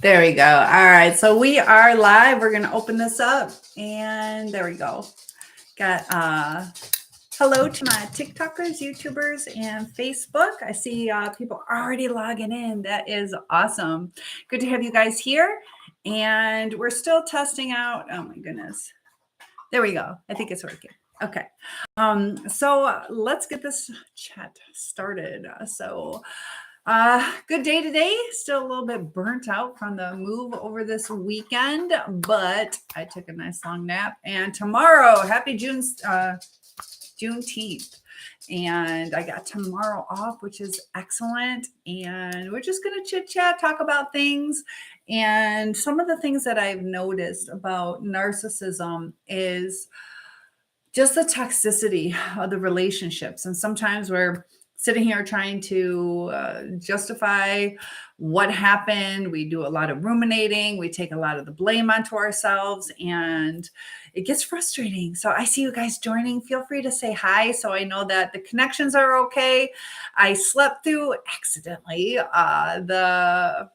There we go. All right. So we are live. We're going to open this up. And there we go. Got hello to my TikTokers, YouTubers, and Facebook. I see people already logging in. That is awesome. Good to have you guys here. And we're still testing out. Oh my goodness. There we go. I think it's working. Okay. So let's get this chat started. Good day today. Still a little bit burnt out from the move over this weekend, but I took a nice long nap. And tomorrow, happy Juneteenth. And I got tomorrow off, which is excellent. And we're just going to chit chat, talk about things. And some of the things that I've noticed about narcissism is just the toxicity of the relationships. And sometimes we're sitting here trying to justify what happened. We do a lot of ruminating. We take a lot of the blame onto ourselves, and it gets frustrating. So I see you guys joining. Feel free to say hi so I know that the connections are okay. I slept through accidentally the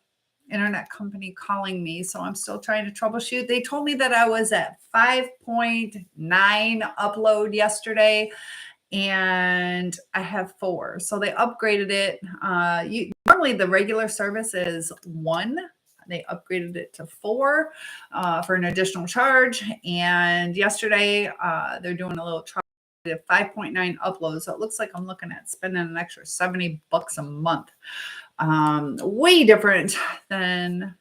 internet company calling me, so I'm still trying to troubleshoot. They told me that I was at 5.9 upload yesterday, and I have 4. So they upgraded it. Normally the regular service is 1. They upgraded it to 4 for an additional charge. And yesterday they're doing a little charge at 5.9 uploads. So it looks like I'm looking at spending an extra $70 a month. Way different than,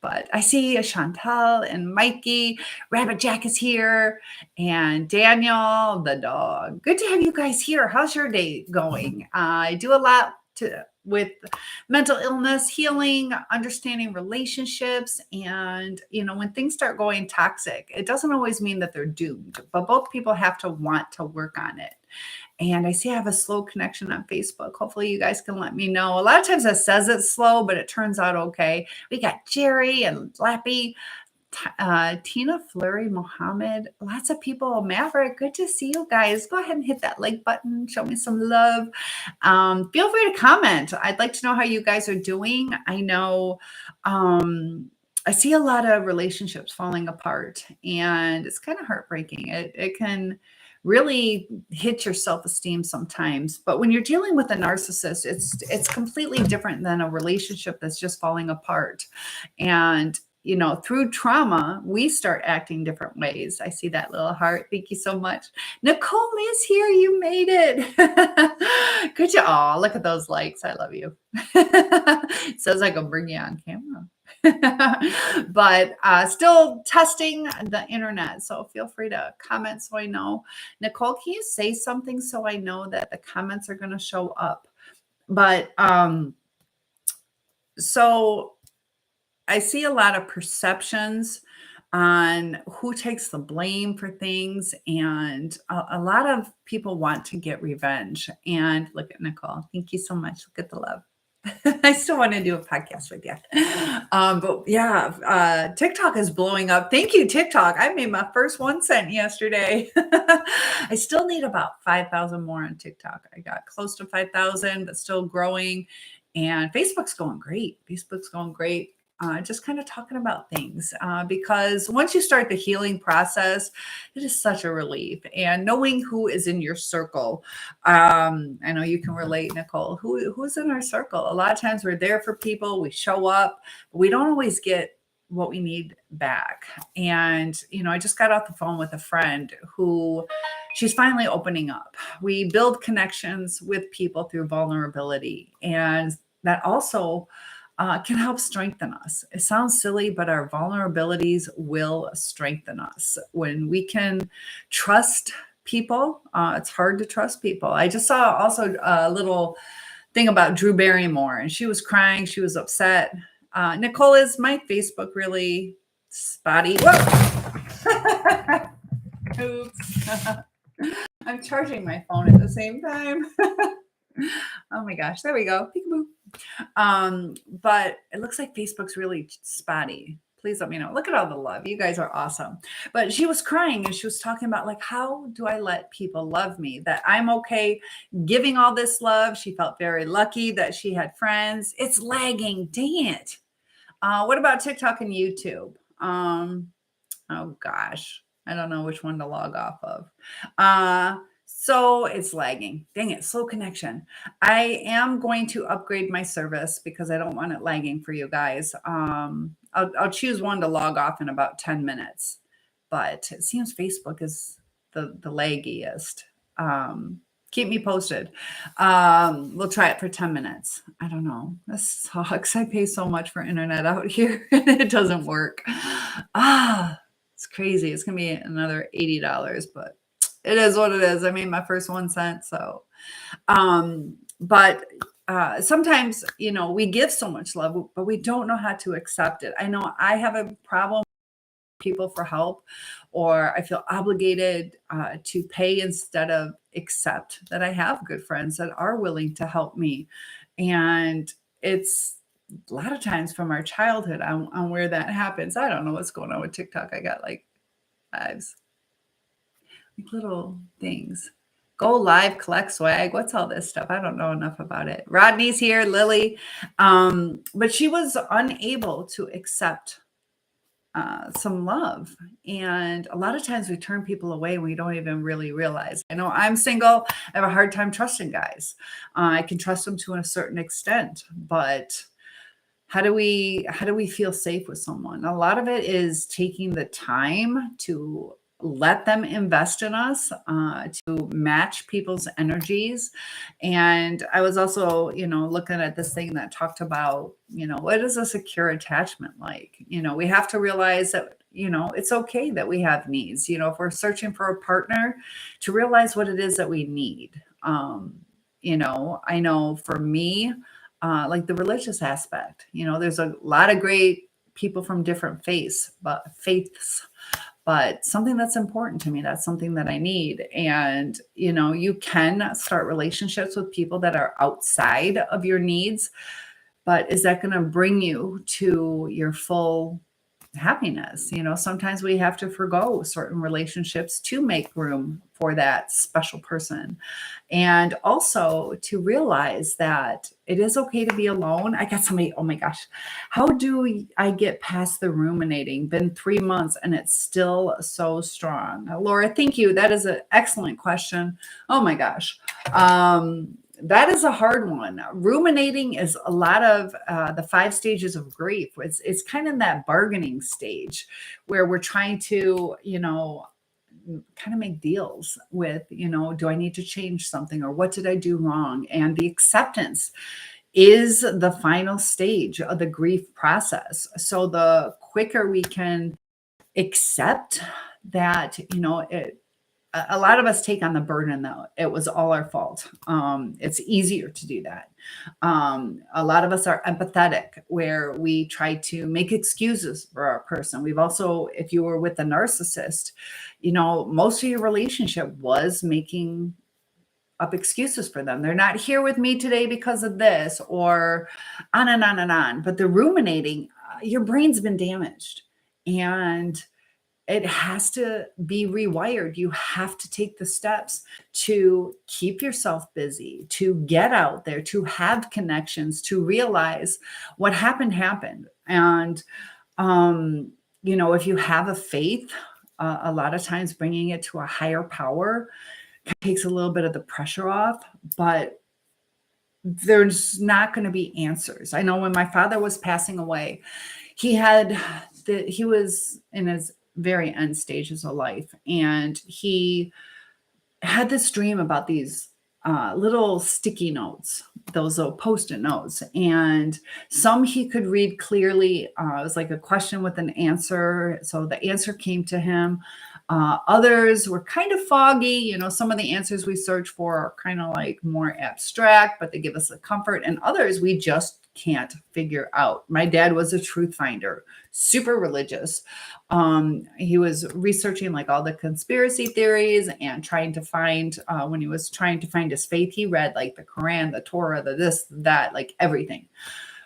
but I see Chantal and Mikey. Rabbit Jack is here, and Daniel, the dog. Good to have you guys here. How's your day going? I do a lot with mental illness, healing, understanding relationships. And, when things start going toxic, it doesn't always mean that they're doomed, but both people have to want to work on it. And I see I have a slow connection on Facebook. Hopefully you guys can let me know. A lot of times it says it's slow, but it turns out okay. We got Jerry and Lappy, Tina Fleury, Mohammed, lots of people. Maverick, good to see you guys. Go ahead and hit that like button. Show me some love. Feel free to comment. I'd like to know how you guys are doing. I know I see a lot of relationships falling apart, and it's kind of heartbreaking. It can really hit your self-esteem sometimes. But when you're dealing with a narcissist, it's completely different than a relationship that's just falling apart. And through trauma, we start acting different ways. I see that little heart. Thank you so much. Nicole is here. You made it. Good job. Oh, look at those likes. I love you. It says I can bring you on camera. But still testing the internet. So feel free to comment so I know. Nicole, can you say something so I know that the comments are going to show up? But so I see a lot of perceptions on who takes the blame for things. And a lot of people want to get revenge. And look at Nicole. Thank you so much. Look at the love. I still want to do a podcast with you. But yeah, TikTok is blowing up. Thank you, TikTok. I made my first 1 cent yesterday. I still need about 5,000 more on TikTok. I got close to 5,000, but still growing. And Facebook's going great. Just kind of talking about things because once you start the healing process, it is such a relief. And knowing who is in your circle, I know you can relate, Nicole. Who's in our circle? A lot of times we're there for people, we show up, but we don't always get what we need back. And I just got off the phone with a friend who she's finally opening up. We build connections with people through vulnerability, and that also can help strengthen us. It sounds silly, but our vulnerabilities will strengthen us. When we can trust people, it's hard to trust people. I just saw also a little thing about Drew Barrymore, and she was crying. She was upset. Nicole, is my Facebook really spotty? Whoa! Oops. I'm charging my phone at the same time. Oh my gosh, there we go. Peekaboo. But it looks like Facebook's really spotty. Please let me know. Look at all the love. You guys are awesome. But she was crying and she was talking about like, how do I let people love me? That I'm okay giving all this love. She felt very lucky that she had friends. It's lagging. Dang it. What about TikTok and YouTube? Oh gosh, I don't know which one to log off of. So it's lagging. Dang it, slow connection. I am going to upgrade my service because I don't want it lagging for you guys. I'll choose one to log off in about 10 minutes, but it seems Facebook is the laggiest. Keep me posted. We'll try it for 10 minutes. I don't know. This sucks. I pay so much for internet out here and it doesn't work. It's crazy. It's gonna be another $80, but it is what it is. I made my first 1 cent. So but sometimes, we give so much love, but we don't know how to accept it. I know I have a problem with people for help, or I feel obligated to pay instead of accept that I have good friends that are willing to help me. And it's a lot of times from our childhood on where that happens. I don't know what's going on with TikTok. I got like lives, like little things. Go live, collect swag. What's all this stuff? I don't know enough about it. Rodney's here, Lily. But she was unable to accept some love. And a lot of times we turn people away and we don't even really realize. I know I'm single. I have a hard time trusting guys. I can trust them to a certain extent, but how do we feel safe with someone? A lot of it is taking the time to let them invest in us, to match people's energies. And I was also, looking at this thing that talked about, what is a secure attachment like? We have to realize that, it's okay that we have needs. If we're searching for a partner, to realize what it is that we need. I know for me, like the religious aspect, there's a lot of great people from different faiths, but something that's important to me, that's something that I need. And, you can start relationships with people that are outside of your needs, but is that going to bring you to your full happiness? Sometimes we have to forgo certain relationships to make room for that special person. And also to realize that it is okay to be alone. I got somebody, oh my gosh, how do I get past the ruminating? Been 3 months and it's still so strong. Laura, thank you. That is an excellent question. Oh my gosh. That is a hard one. Ruminating is a lot of the 5 stages of grief. It's kind of that bargaining stage where we're trying to, kind of make deals with, do I need to change something, or what did I do wrong? And the acceptance is the final stage of the grief process. So the quicker we can accept that, a lot of us take on the burden though. It was all our fault. It's easier to do that. A lot of us are empathetic, where we try to make excuses for our person. We've also, if you were with a narcissist, most of your relationship was making up excuses for them. They're not here with me today because of this, or on and on and on. But the ruminating, your brain's been damaged, and it has to be rewired. You have to take the steps to keep yourself busy, to get out there, to have connections, to realize what happened. And, if you have a faith, a lot of times bringing it to a higher power takes a little bit of the pressure off, but there's not going to be answers. I know when my father was passing away, he was in his very end stages of life, and he had this dream about these little sticky notes, those little post-it notes, and some he could read clearly. It was like a question with an answer, so the answer came to him. Others were kind of foggy. Some of the answers we search for are kind of like more abstract, but they give us a comfort, and others we just can't figure out. My dad was a truth finder, super religious. He was researching like all the conspiracy theories and trying to find, when he was trying to find his faith, he read like the Quran, the Torah, the this, that, like everything.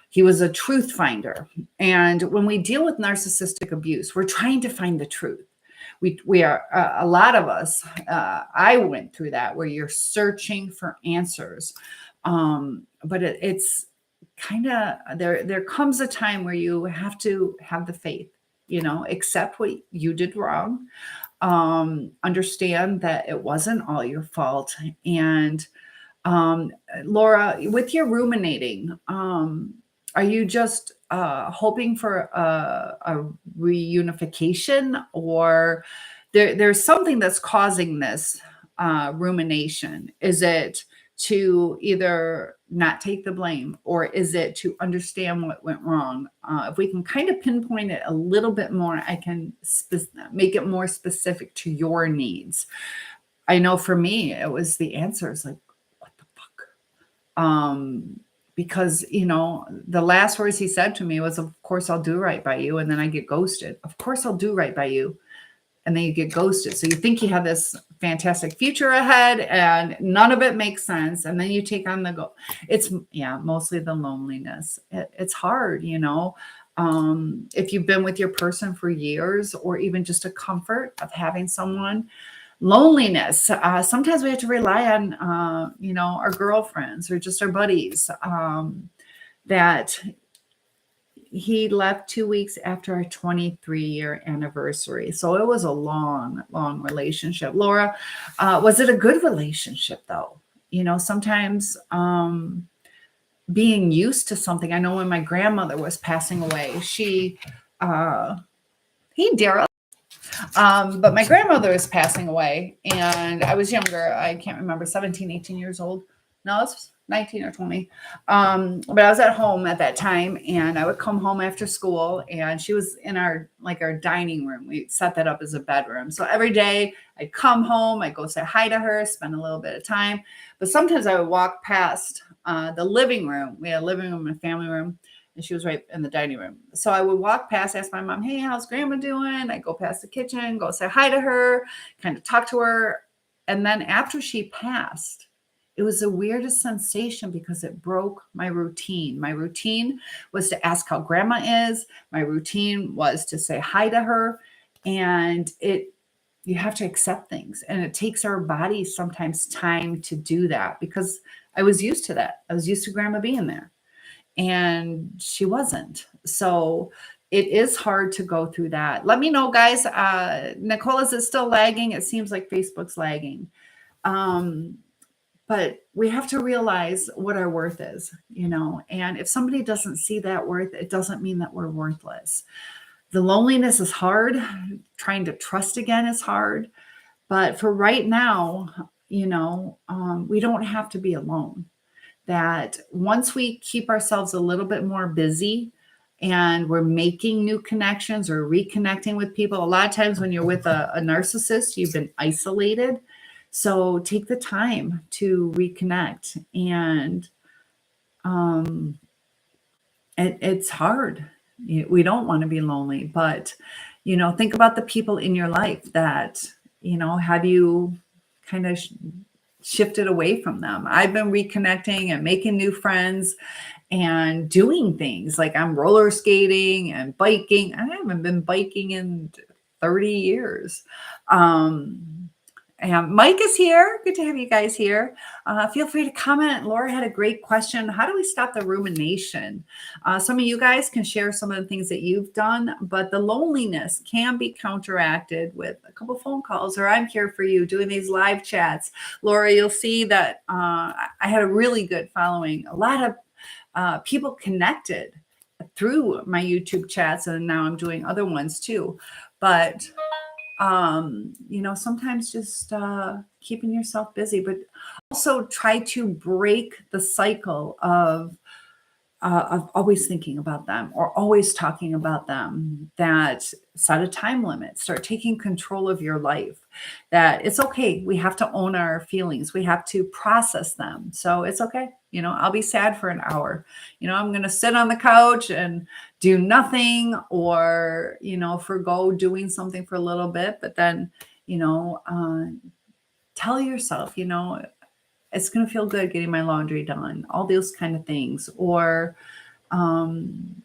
He was a truth finder. And when we deal with narcissistic abuse, we're trying to find the truth. We are, a lot of us, I went through that, where you're searching for answers. But it's kind of there comes a time where you have to have the faith, accept what you did wrong, understand that it wasn't all your fault. And um, Laura, with your ruminating, are you just hoping for a reunification, or there's something that's causing this rumination? Is it to either not take the blame, or is it to understand what went wrong? If we can kind of pinpoint it a little bit more, I can make it more specific to your needs. I know for me, it was the answers like, what the fuck? Because, the last words he said to me was, of course, I'll do right by you. And then I get ghosted. Of course, I'll do right by you. And then you get ghosted. So you think you have this fantastic future ahead, and none of it makes sense. And then you take on it's mostly the loneliness. It's hard, if you've been with your person for years, or even just a comfort of having someone. Loneliness. Sometimes we have to rely on, our girlfriends or just our buddies. That he left 2 weeks after our 23-year anniversary. So it was a long, long relationship. Laura, was it a good relationship though? Sometimes being used to something. I know when my grandmother was passing away, Daryl. But my grandmother was passing away, and I was younger. I can't remember, 17, 18 years old. No, it's 19 or 20. But I was at home at that time, and I would come home after school, and she was in our dining room. We set that up as a bedroom. So every day I'd come home, I'd go say hi to her, spend a little bit of time. But sometimes I would walk past the living room. We had a living room and a family room, and she was right in the dining room. So I would walk past, ask my mom, hey, how's grandma doing? I go past the kitchen, go say hi to her, kind of talk to her. And then after she passed, it was the weirdest sensation because it broke my routine. My routine was to ask how grandma is. My routine was to say hi to her. And you have to accept things. And it takes our bodies sometimes time to do that, because I was used to that. I was used to grandma being there, and she wasn't. So it is hard to go through that. Let me know, guys. Nicole, is it still lagging? It seems like Facebook's lagging. But we have to realize what our worth is, and if somebody doesn't see that worth, it doesn't mean that we're worthless. The loneliness is hard. Trying to trust again is hard. But for right now, we don't have to be alone. That once we keep ourselves a little bit more busy and we're making new connections or reconnecting with people, a lot of times when you're with a narcissist, you've been isolated. So take the time to reconnect. And it's hard. We don't want to be lonely, but, think about the people in your life that, have you kind of shifted away from them. I've been reconnecting and making new friends and doing things like I'm roller skating and biking. I haven't been biking in 30 years. And Mike is here. Good to have you guys here. Feel free to comment. Laura had a great question. How do we stop the rumination? Some of you guys can share some of the things that you've done, but the loneliness can be counteracted with a couple phone calls, or I'm here for you doing these live chats. Laura, you'll see that I had a really good following. A lot of people connected through my YouTube chats, and now I'm doing other ones too. But sometimes just keeping yourself busy, but also try to break the cycle of always thinking about them or always talking about them. That set a time limit, start taking control of your life. That it's okay. We have to own our feelings. We have to process them. So it's okay. I'll be sad for an hour. I'm going to sit on the couch and do nothing, or, forgo doing something for a little bit, but then, tell yourself, it's going to feel good getting my laundry done, all those kind of things. Or, I'm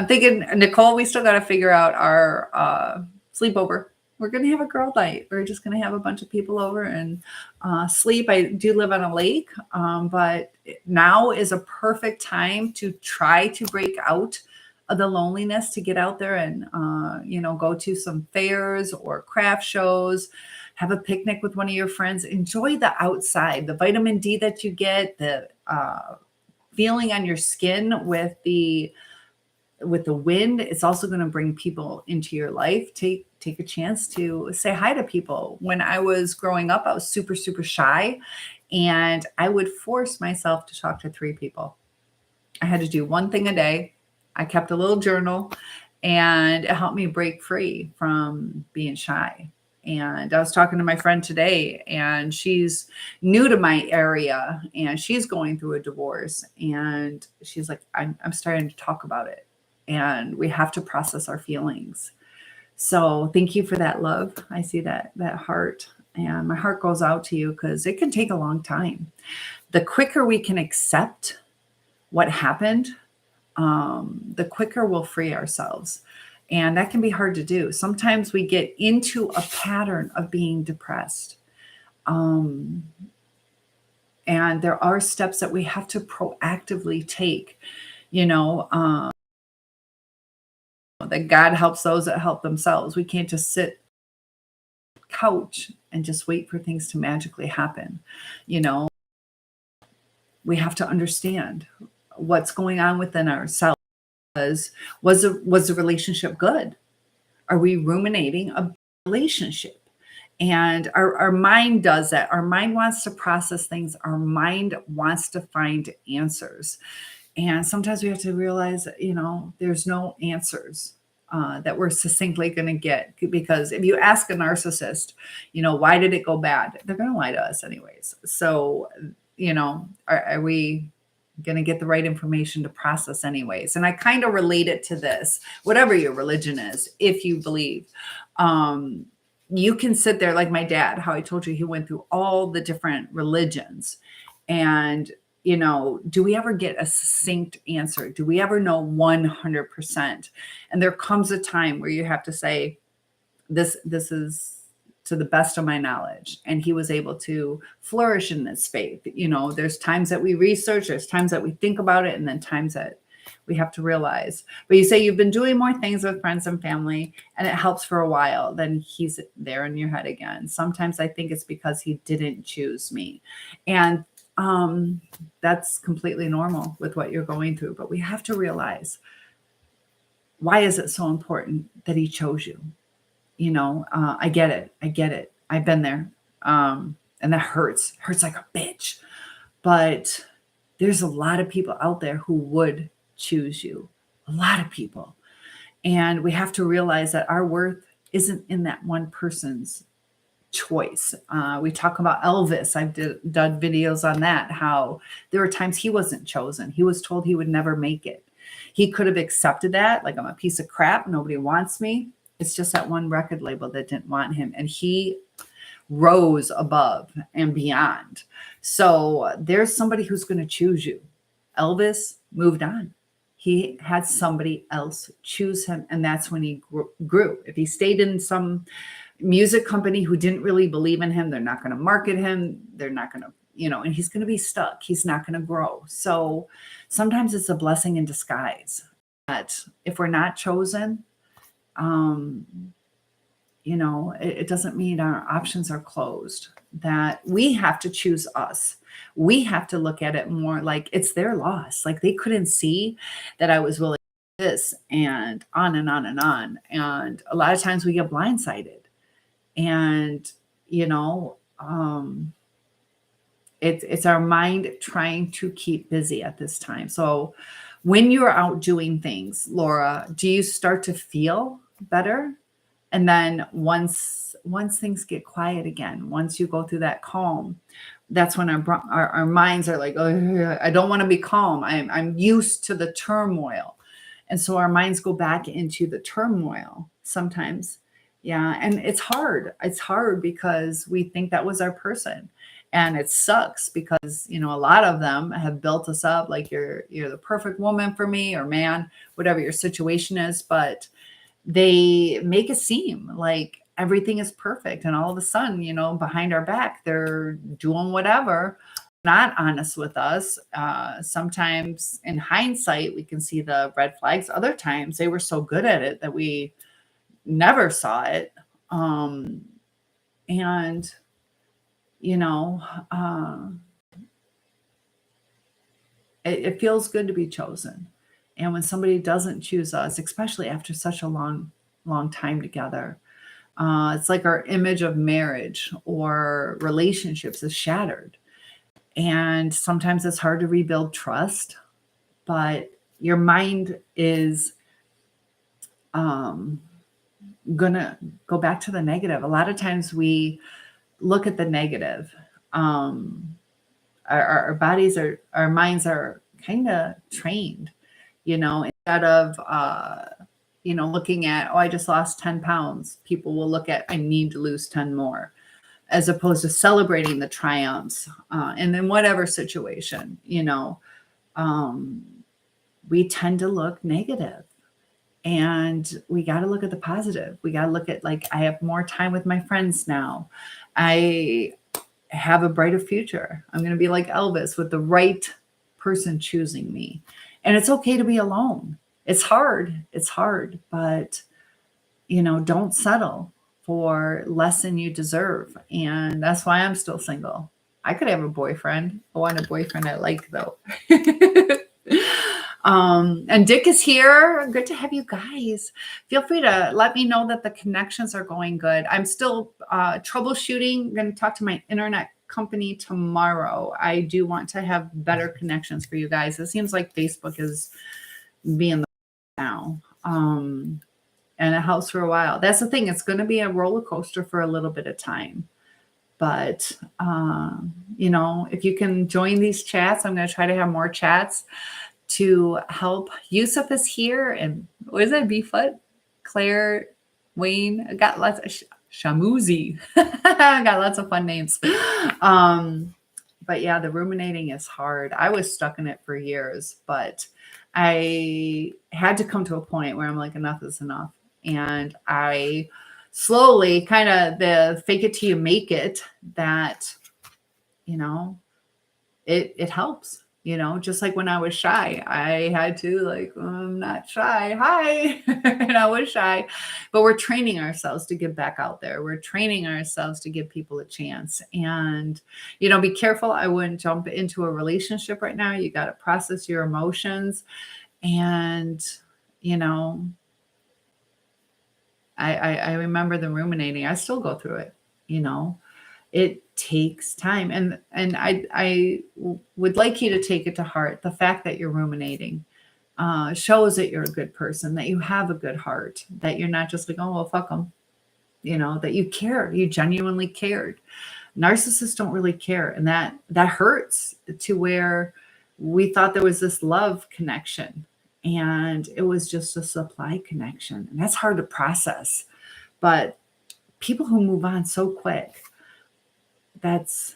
thinking, Nicole, we still got to figure out our sleepover. we're going to have a girl night. We're just going to have a bunch of people over and sleep. I do live on a lake, but now is a perfect time to try to break out of the loneliness, to get out there and, go to some fairs or craft shows, have a picnic with one of your friends, enjoy the outside, the vitamin D that you get, the feeling on your skin with the wind. It's also going to bring people into your life. Take a chance to say hi to people. When I was growing up, I was super, super shy, and I would force myself to talk to 3 people. I had to do one thing a day. I kept a little journal, and it helped me break free from being shy. And I was talking to my friend today, and she's new to my area, and she's going through a divorce. And she's like, I'm starting to talk about it, and we have to process our feelings. So thank you for that, love. I see that heart, and my heart goes out to you, because it can take a long time. The quicker we can accept what happened, the quicker we'll free ourselves. And that can be hard to do. Sometimes we get into a pattern of being depressed. And there are steps that we have to proactively take, that God helps those that help themselves. We can't just sit on the couch and just wait for things to magically happen. We have to understand what's going on within ourselves. Was the relationship good? Are we ruminating a relationship? And our mind does that. Our mind wants to process things. Our mind wants to find answers. And sometimes we have to realize that, there's no answers that we're succinctly going to get. Because if you ask a narcissist, why did it go bad? They're going to lie to us anyways. So, are we going to get the right information to process anyways? And I kind of relate it to this, whatever your religion is, if you believe, you can sit there like my dad, how I told you he went through all the different religions. And, do we ever get a succinct answer? Do we ever know 100%? And there comes a time where you have to say, this is to the best of my knowledge. And he was able to flourish in this faith. There's times that we research, there's times that we think about it, and then times that we have to realize. But you say you've been doing more things with friends and family, and it helps for a while. Then he's there in your head again. Sometimes I think it's because he didn't choose me. And that's completely normal with what you're going through. But we have to realize, why is it so important that he chose you? I get it. I've been there. And that hurts like a bitch. But there's a lot of people out there who would choose you. A lot of people. And we have to realize that our worth isn't in that one person's choice. We talk about Elvis. I've done videos on that, how there were times he wasn't chosen. He was told he would never make it. He could have accepted that, like, I'm a piece of crap, nobody wants me. It's just that one record label that didn't want him. And he rose above and beyond. So there's somebody who's going to choose you. Elvis moved on. He had somebody else choose him. And that's when he grew. If he stayed in some music company who didn't really believe in him, they're not going to market him. They're not going to, and he's going to be stuck. He's not going to grow. So sometimes it's a blessing in disguise that if we're not chosen, it doesn't mean our options are closed, that we have to choose us. We have to look at it more like it's their loss. Like, they couldn't see that I was willing to do this, and on and on and on. And a lot of times we get blindsided, and, it's our mind trying to keep busy at this time. So when you're out doing things, Laura, do you start to feel better? And then once things get quiet again, once you go through that calm, that's when our minds are like, oh, I don't want to be calm. I'm used to the turmoil. And so our minds go back into the turmoil sometimes. Yeah. And it's hard. It's hard because we think that was our person. And it sucks because, a lot of them have built us up like you're the perfect woman for me, or man, whatever your situation is. But they make it seem like everything is perfect. And all of a sudden, behind our back, they're doing whatever, not honest with us. Sometimes in hindsight, we can see the red flags. Other times they were so good at it that we never saw it. And, you know, it feels good to be chosen. And when somebody doesn't choose us, especially after such a long, long time together, it's like our image of marriage or relationships is shattered. And sometimes it's hard to rebuild trust, but your mind is gonna go back to the negative. A lot of times we look at the negative. Our bodies our minds are kind of trained, instead of, looking at, oh, I just lost 10 pounds. People will look at, I need to lose 10 more, as opposed to celebrating the triumphs. And in whatever situation, we tend to look negative. And we got to look at the positive. We got to look at, like, I have more time with my friends now. I have a brighter future. I'm going to be like Elvis, with the right person choosing me. And it's okay to be alone. It's hard, but, don't settle for less than you deserve. And that's why I'm still single. I could have a boyfriend. I want a boyfriend I like, though. And Dick is here. Good to have you guys. Feel free to let me know that the connections are going good. I'm still troubleshooting. I'm going to talk to my internet company tomorrow. I do want to have better connections for you guys. It seems like Facebook is being the now. And it helps for a while. That's the thing. It's going to be a roller coaster for a little bit of time. But, if you can join these chats, I'm going to try to have more chats to help. Yusuf is here, and what is it? B-Foot, Claire, Wayne. I got lots of Shamuzi. I got lots of fun names. But yeah, the ruminating is hard. I was stuck in it for years, but I had to come to a point where I'm like, enough is enough. And I slowly, kind of the fake it till you make it, that, it helps. Just like when I was shy, I had to, like, I'm not shy. Hi. And I was shy, but we're training ourselves to get back out there. We're training ourselves to give people a chance. And, be careful. I wouldn't jump into a relationship right now. You got to process your emotions. And, I remember the ruminating. I still go through it, It takes time. And I would like you to take it to heart. The fact that you're ruminating shows that you're a good person, that you have a good heart, that you're not just like, oh, well, fuck them, that you care, you genuinely cared. Narcissists don't really care. And that hurts, to where we thought there was this love connection, and it was just a supply connection. And that's hard to process. But people who move on so quick, that's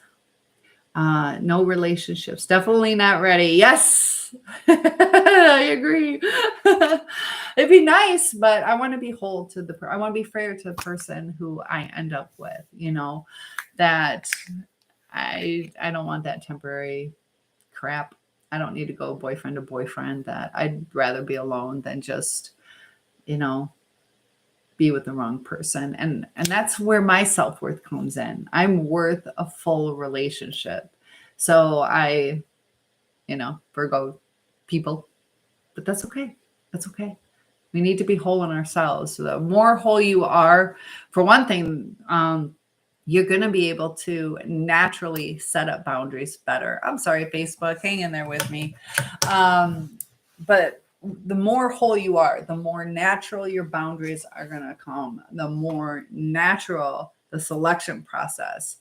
no relationships. Definitely not ready. Yes, I agree. It'd be nice, but I want to be whole to I want to be fair to the person who I end up with, that I don't want that temporary crap. I don't need to go boyfriend to boyfriend. That I'd rather be alone than just, be with the wrong person. And that's where my self-worth comes in. I'm worth a full relationship. So I, forgo people, but that's okay. That's okay. We need to be whole in ourselves. So the more whole you are, for one thing, you're going to be able to naturally set up boundaries better. I'm sorry, Facebook, hang in there with me. But the more whole you are, the more natural your boundaries are going to come, the more natural the selection process,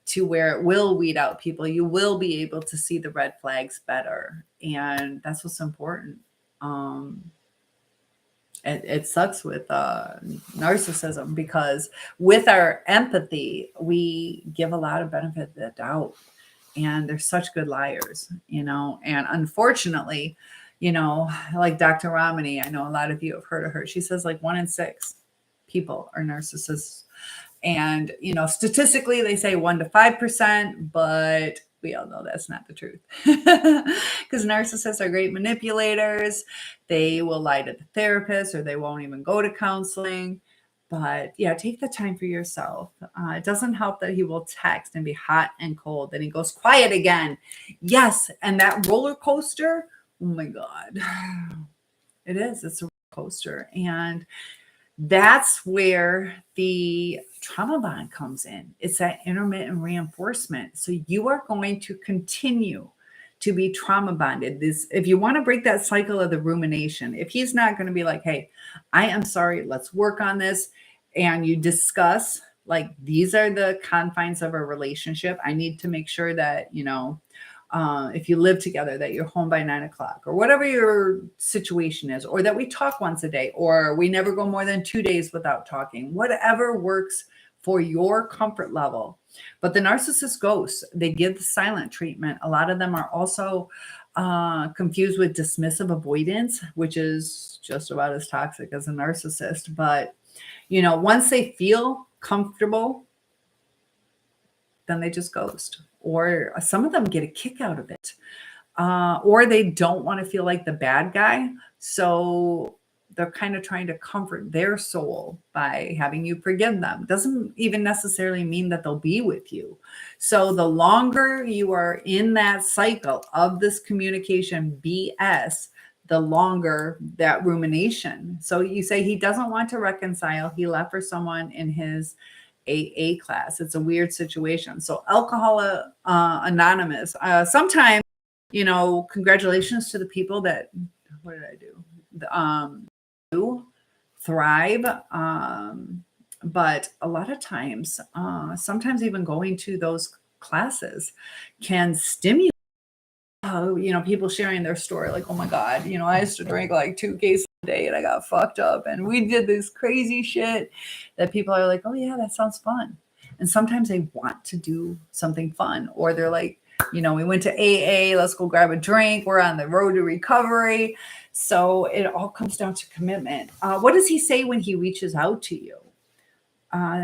to where it will weed out people. You will be able to see the red flags better. And that's what's important. It sucks with narcissism, because with our empathy, we give a lot of benefit of the doubt, and they're such good liars, and unfortunately, like Dr. Ramani, I know a lot of you have heard of her. She says like 1 in 6 people are narcissists. And, statistically, they say 1 to 5%, but we all know that's not the truth. Because narcissists are great manipulators. They will lie to the therapist, or they won't even go to counseling. But yeah, take the time for yourself. It doesn't help that he will text and be hot and cold. Then he goes quiet again. Yes. And that roller coaster, oh my God. It is. It's a roller coaster. And that's where the trauma bond comes in. It's that intermittent reinforcement. So you are going to continue to be trauma bonded. If you want to break that cycle of the rumination, if he's not going to be like, hey, I am sorry, let's work on this. And you discuss, like, these are the confines of a relationship. I need to make sure that, if you live together, that you're home by 9 o'clock, or whatever your situation is, or that we talk once a day, or we never go more than 2 days without talking, whatever works for your comfort level. But the narcissist ghosts, they give the silent treatment. A lot of them are also confused with dismissive avoidance, which is just about as toxic as a narcissist. But, once they feel comfortable, then they just ghost. Or some of them get a kick out of it. Or they don't want to feel like the bad guy. So they're kind of trying to comfort their soul by having you forgive them. Doesn't even necessarily mean that they'll be with you. So the longer you are in that cycle of this communication BS, the longer that rumination. So you say he doesn't want to reconcile. He left for someone in his AA class. It's a weird situation. So Alcohol Anonymous. Sometimes, congratulations to the people that, what did I do? Do thrive. But a lot of times, sometimes even going to those classes can stimulate. People sharing their story, like, oh my God, I used to drink like 2 cases a day and I got fucked up and we did this crazy shit, that people are like, oh yeah, that sounds fun. And sometimes they want to do something fun, or they're like, we went to AA, let's go grab a drink. We're on the road to recovery. So it all comes down to commitment. What does he say when he reaches out to you?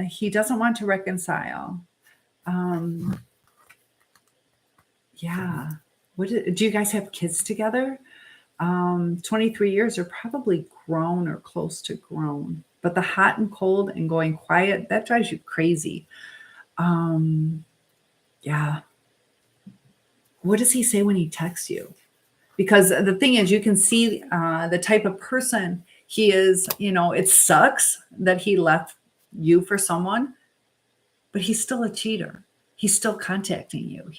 He doesn't want to reconcile. Yeah. Do you guys have kids together? 23 years are probably grown or close to grown, but the hot and cold and going quiet, that drives you crazy. Yeah. What does he say when he texts you? Because the thing is, you can see the type of person he is. It sucks that he left you for someone, but he's still a cheater. He's still contacting you.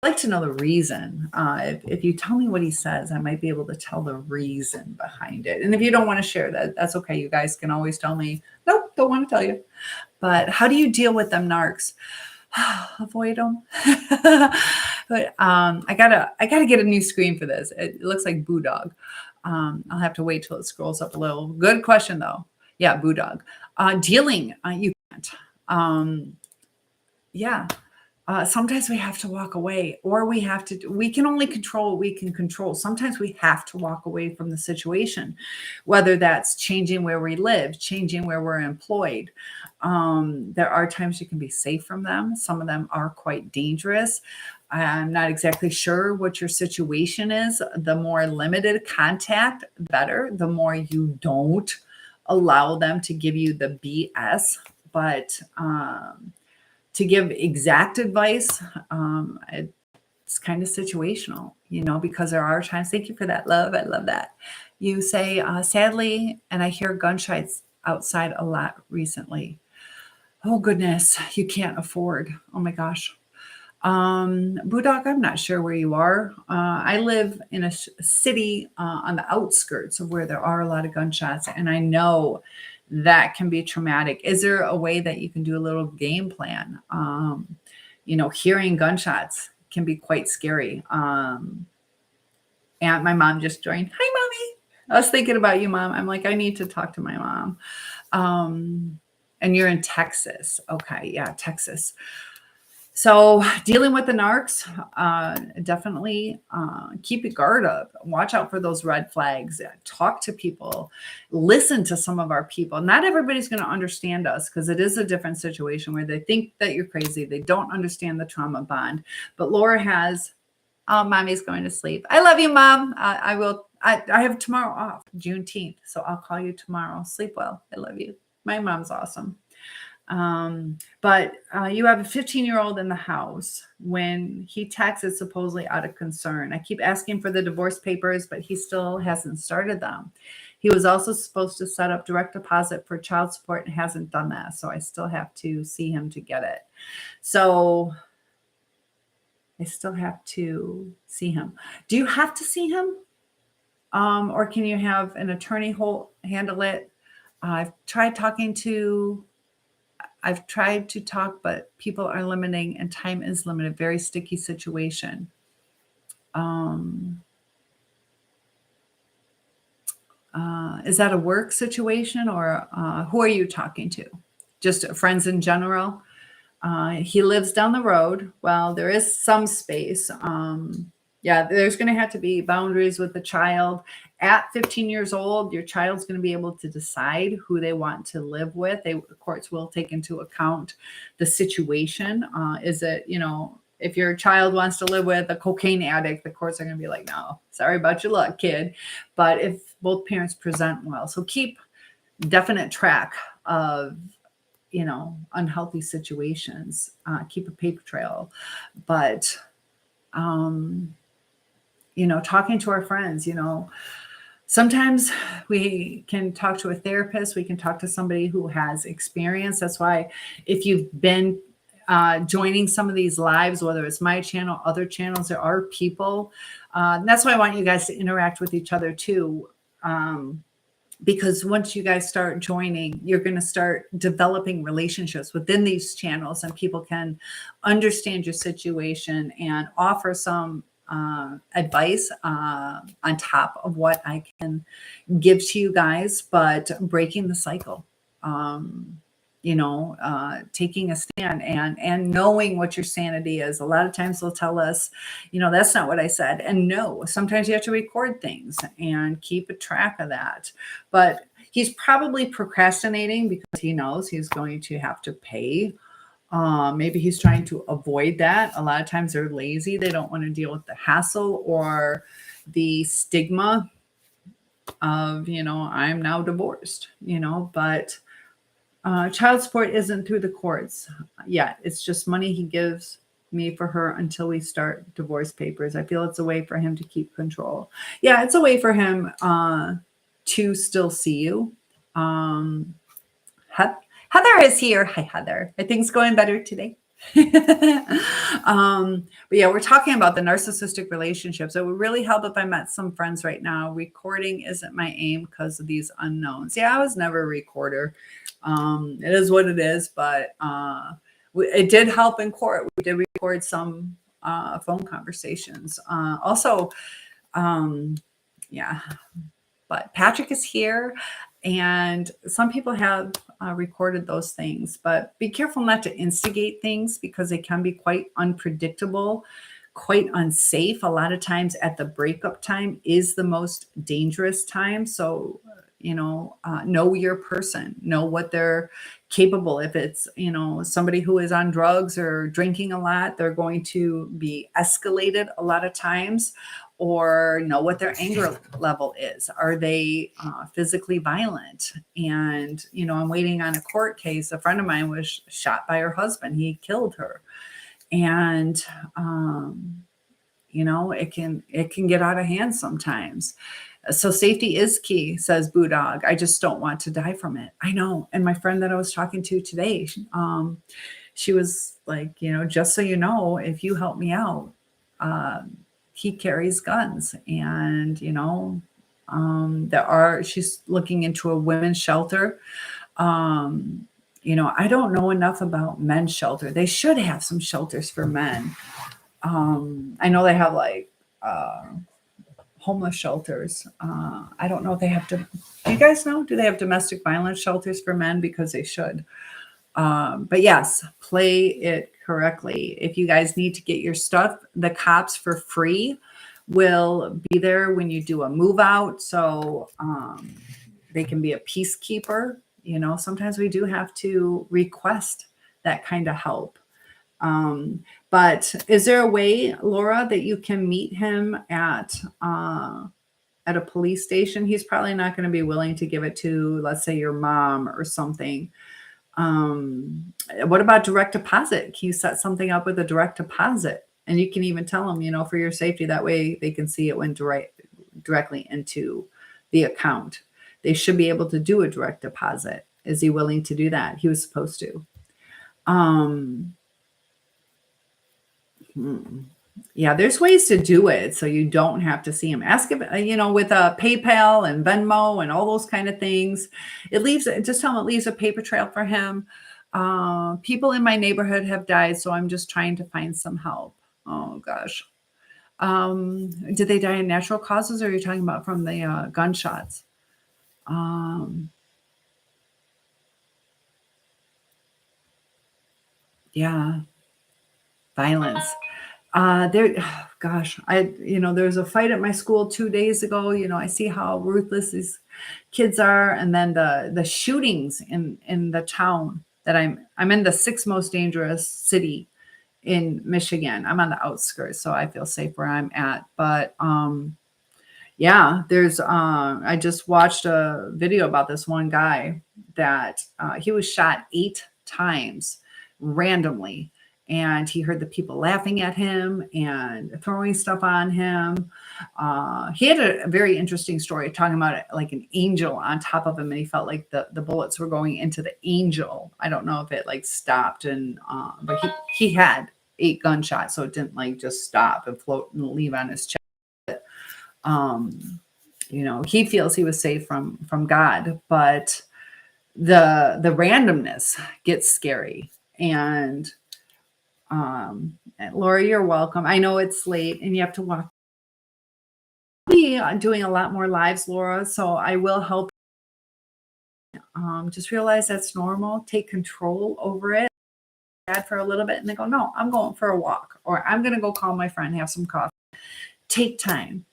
I'd like to know the reason. If you tell me what he says, I might be able to tell the reason behind it. And if you don't want to share that, that's okay. You guys can always tell me, nope, don't want to tell you. But how do you deal with them narcs? Avoid them. But I gotta get a new screen for this. It looks like Boo Dog. I'll have to wait till it scrolls up a little. Good question though. Yeah, Boo Dog. Dealing, you can't. Yeah. Sometimes we have to walk away, or we can only control what we can control. Sometimes we have to walk away from the situation, whether that's changing where we live, changing where we're employed. There are times you can be safe from them. Some of them are quite dangerous. I'm not exactly sure what your situation is. The more limited contact, the better. The more you don't allow them to give you the BS. But to give exact advice, it's kind of situational, because there are times, thank you for that, love. I love that. You say, sadly, and I hear gunshots outside a lot recently. Oh, goodness, you can't afford. Oh, my gosh. Budok, I'm not sure where you are. I live in a city on the outskirts of where there are a lot of gunshots, and I know that can be traumatic. Is there a way that you can do a little game plan? Hearing gunshots can be quite scary. And my mom just joined. Hi, Mommy. I was thinking about you, Mom. I'm like, I need to talk to my mom. And you're in Texas. Okay. Yeah. Texas. So dealing with the narcs, definitely keep your guard up. Watch out for those red flags. Talk to people. Listen to some of our people. Not everybody's going to understand us because it is a different situation where they think that you're crazy. They don't understand the trauma bond. But Laura has, oh, mommy's going to sleep. I love you, Mom. I will. I have tomorrow off, Juneteenth. So I'll call you tomorrow. Sleep well. I love you. My mom's awesome. But you have a 15-year-old in the house when he texted supposedly out of concern. I keep asking for the divorce papers, but he still hasn't started them. He was also supposed to set up direct deposit for child support and hasn't done that. So I still have to see him to get it. So I still have to see him. Do you have to see him? Or can you have an attorney handle it? I've tried to talk, but people are limiting and time is limited. Very sticky situation. Is that a work situation or who are you talking to? Just friends in general? He lives down the road. Well, there is some space. Yeah, there's going to have to be boundaries with the child. At 15 years old, your child's going to be able to decide who they want to live with. The courts will take into account the situation. Is it, if your child wants to live with a cocaine addict, the courts are going to be like, no, sorry about your luck, kid. But if both parents present well, so keep definite track of unhealthy situations, keep a paper trail, but, talking to our friends, sometimes we can talk to a therapist, we can talk to somebody who has experience. That's why if you've been joining some of these lives, whether it's my channel, other channels, there are people. That's why I want you guys to interact with each other too. Because once you guys start joining, you're going to start developing relationships within these channels and people can understand your situation and offer some advice on top of what I can give to you guys, but breaking the cycle, taking a stand and knowing what your sanity is. A lot of times they'll tell us, that's not what I said. And no, sometimes you have to record things and keep a track of that. But he's probably procrastinating because he knows he's going to have to pay. Maybe he's trying to avoid that. A lot of times they're lazy. They don't want to deal with the hassle or the stigma of, I'm now divorced, but child support isn't through the courts yet. It's just money he gives me for her until we start divorce papers. I feel it's a way for him to keep control. Yeah, it's a way for him to still see you. Heather is here. Hi, Heather. Are things going better today? But yeah, we're talking about the narcissistic relationships. It would really help if I met some friends right now. Recording isn't my aim because of these unknowns. Yeah, I was never a recorder. It is what it is, but it did help in court. We did record some phone conversations. Yeah, but Patrick is here. And some people have recorded those things, but be careful not to instigate things because they can be quite unpredictable, quite unsafe. A lot of times at the breakup time is the most dangerous time. So, know your person, know what they're capable. If it's, somebody who is on drugs or drinking a lot, they're going to be escalated a lot of times. Or know what their anger level is. Are they physically violent? And, I'm waiting on a court case. A friend of mine was shot by her husband. He killed her. And, it can get out of hand sometimes. So safety is key, says Boo Dog. I just don't want to die from it. I know. And my friend that I was talking to today, she was like, just so you know, if you help me out, he carries guns and, she's looking into a women's shelter. I don't know enough about men's shelter. They should have some shelters for men. I know they have like, homeless shelters. I don't know if they have do you guys know, do they have domestic violence shelters for men? Because they should. But yes, play it correctly. If you guys need to get your stuff, the cops for free will be there when you do a move out. So they can be a peacekeeper. Sometimes we do have to request that kind of help. But is there a way, Laura, that you can meet him at a police station? He's probably not going to be willing to give it to, let's say, your mom or something. What about direct deposit? Can you set something up with a direct deposit? And you can even tell them, for your safety, that way they can see it went directly into the account. They should be able to do a direct deposit. Is he willing to do that? He was supposed to. Yeah, there's ways to do it so you don't have to see him. Ask him, with a PayPal and Venmo and all those kind of things. Just tell him it leaves a paper trail for him. People in my neighborhood have died, so I'm just trying to find some help. Oh gosh. Did they die in natural causes, or are you talking about from the gunshots? Yeah, violence. Gosh, there was a fight at my school 2 days ago. I see how ruthless these kids are. And then the shootings in the town that I'm in, the sixth most dangerous city in Michigan. I'm on the outskirts, so I feel safe where I'm at. But yeah, I just watched a video about this one guy that he was shot 8 times randomly. And he heard the people laughing at him and throwing stuff on him. He had a very interesting story talking about it, like an angel on top of him. And he felt like the bullets were going into the angel. I don't know if it like stopped. But he had 8 gunshots. So it didn't like just stop and float and leave on his chest. He feels he was saved from God, but the randomness gets scary. And Laura, you're welcome. I know it's late and you have to walk. I'll be doing a lot more lives, Laura, so I will help. Just realize that's normal. Take control over it. For a little bit and then go, no, I'm going for a walk, or I'm going to go call my friend, have some coffee. Take time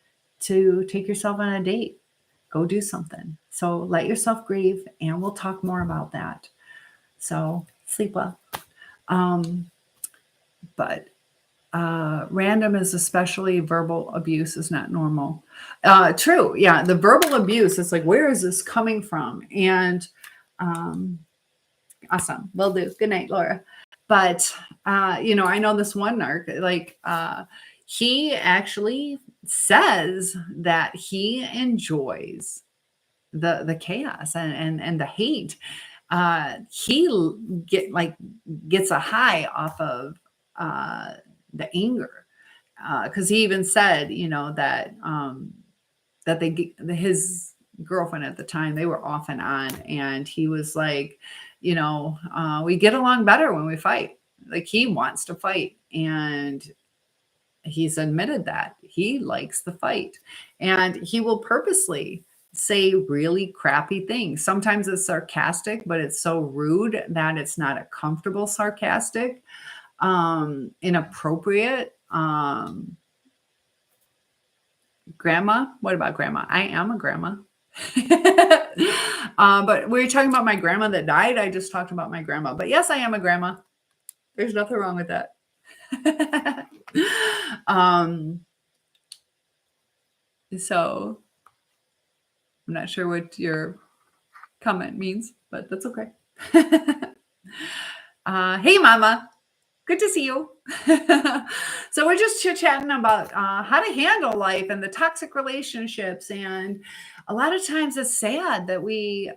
to take yourself on a date. Go do something. So let yourself grieve, and we'll talk more about that. So sleep well. But random is especially verbal abuse is not normal. True. Yeah. The verbal abuse, it's like, where is this coming from? And awesome. Will do. Good night, Laura. But, I know this one narc, like, he actually says that he enjoys the chaos and the hate. He gets a high off of the anger, because he even said, that his girlfriend at the time, they were off and on, and he was like, we get along better when we fight. Like, he wants to fight, and he's admitted that he likes the fight, and he will purposely say really crappy things. Sometimes it's sarcastic, but it's so rude that it's not a comfortable sarcastic, inappropriate. Grandma, what about grandma? I am a grandma. But we were talking about my grandma that died. I just talked about my grandma, but yes, I am a grandma. There's nothing wrong with that. So I'm not sure what your comment means, but that's okay. Hey, Mama. Good to see you. So we're just chit-chatting about how to handle life and the toxic relationships. And a lot of times it's sad that we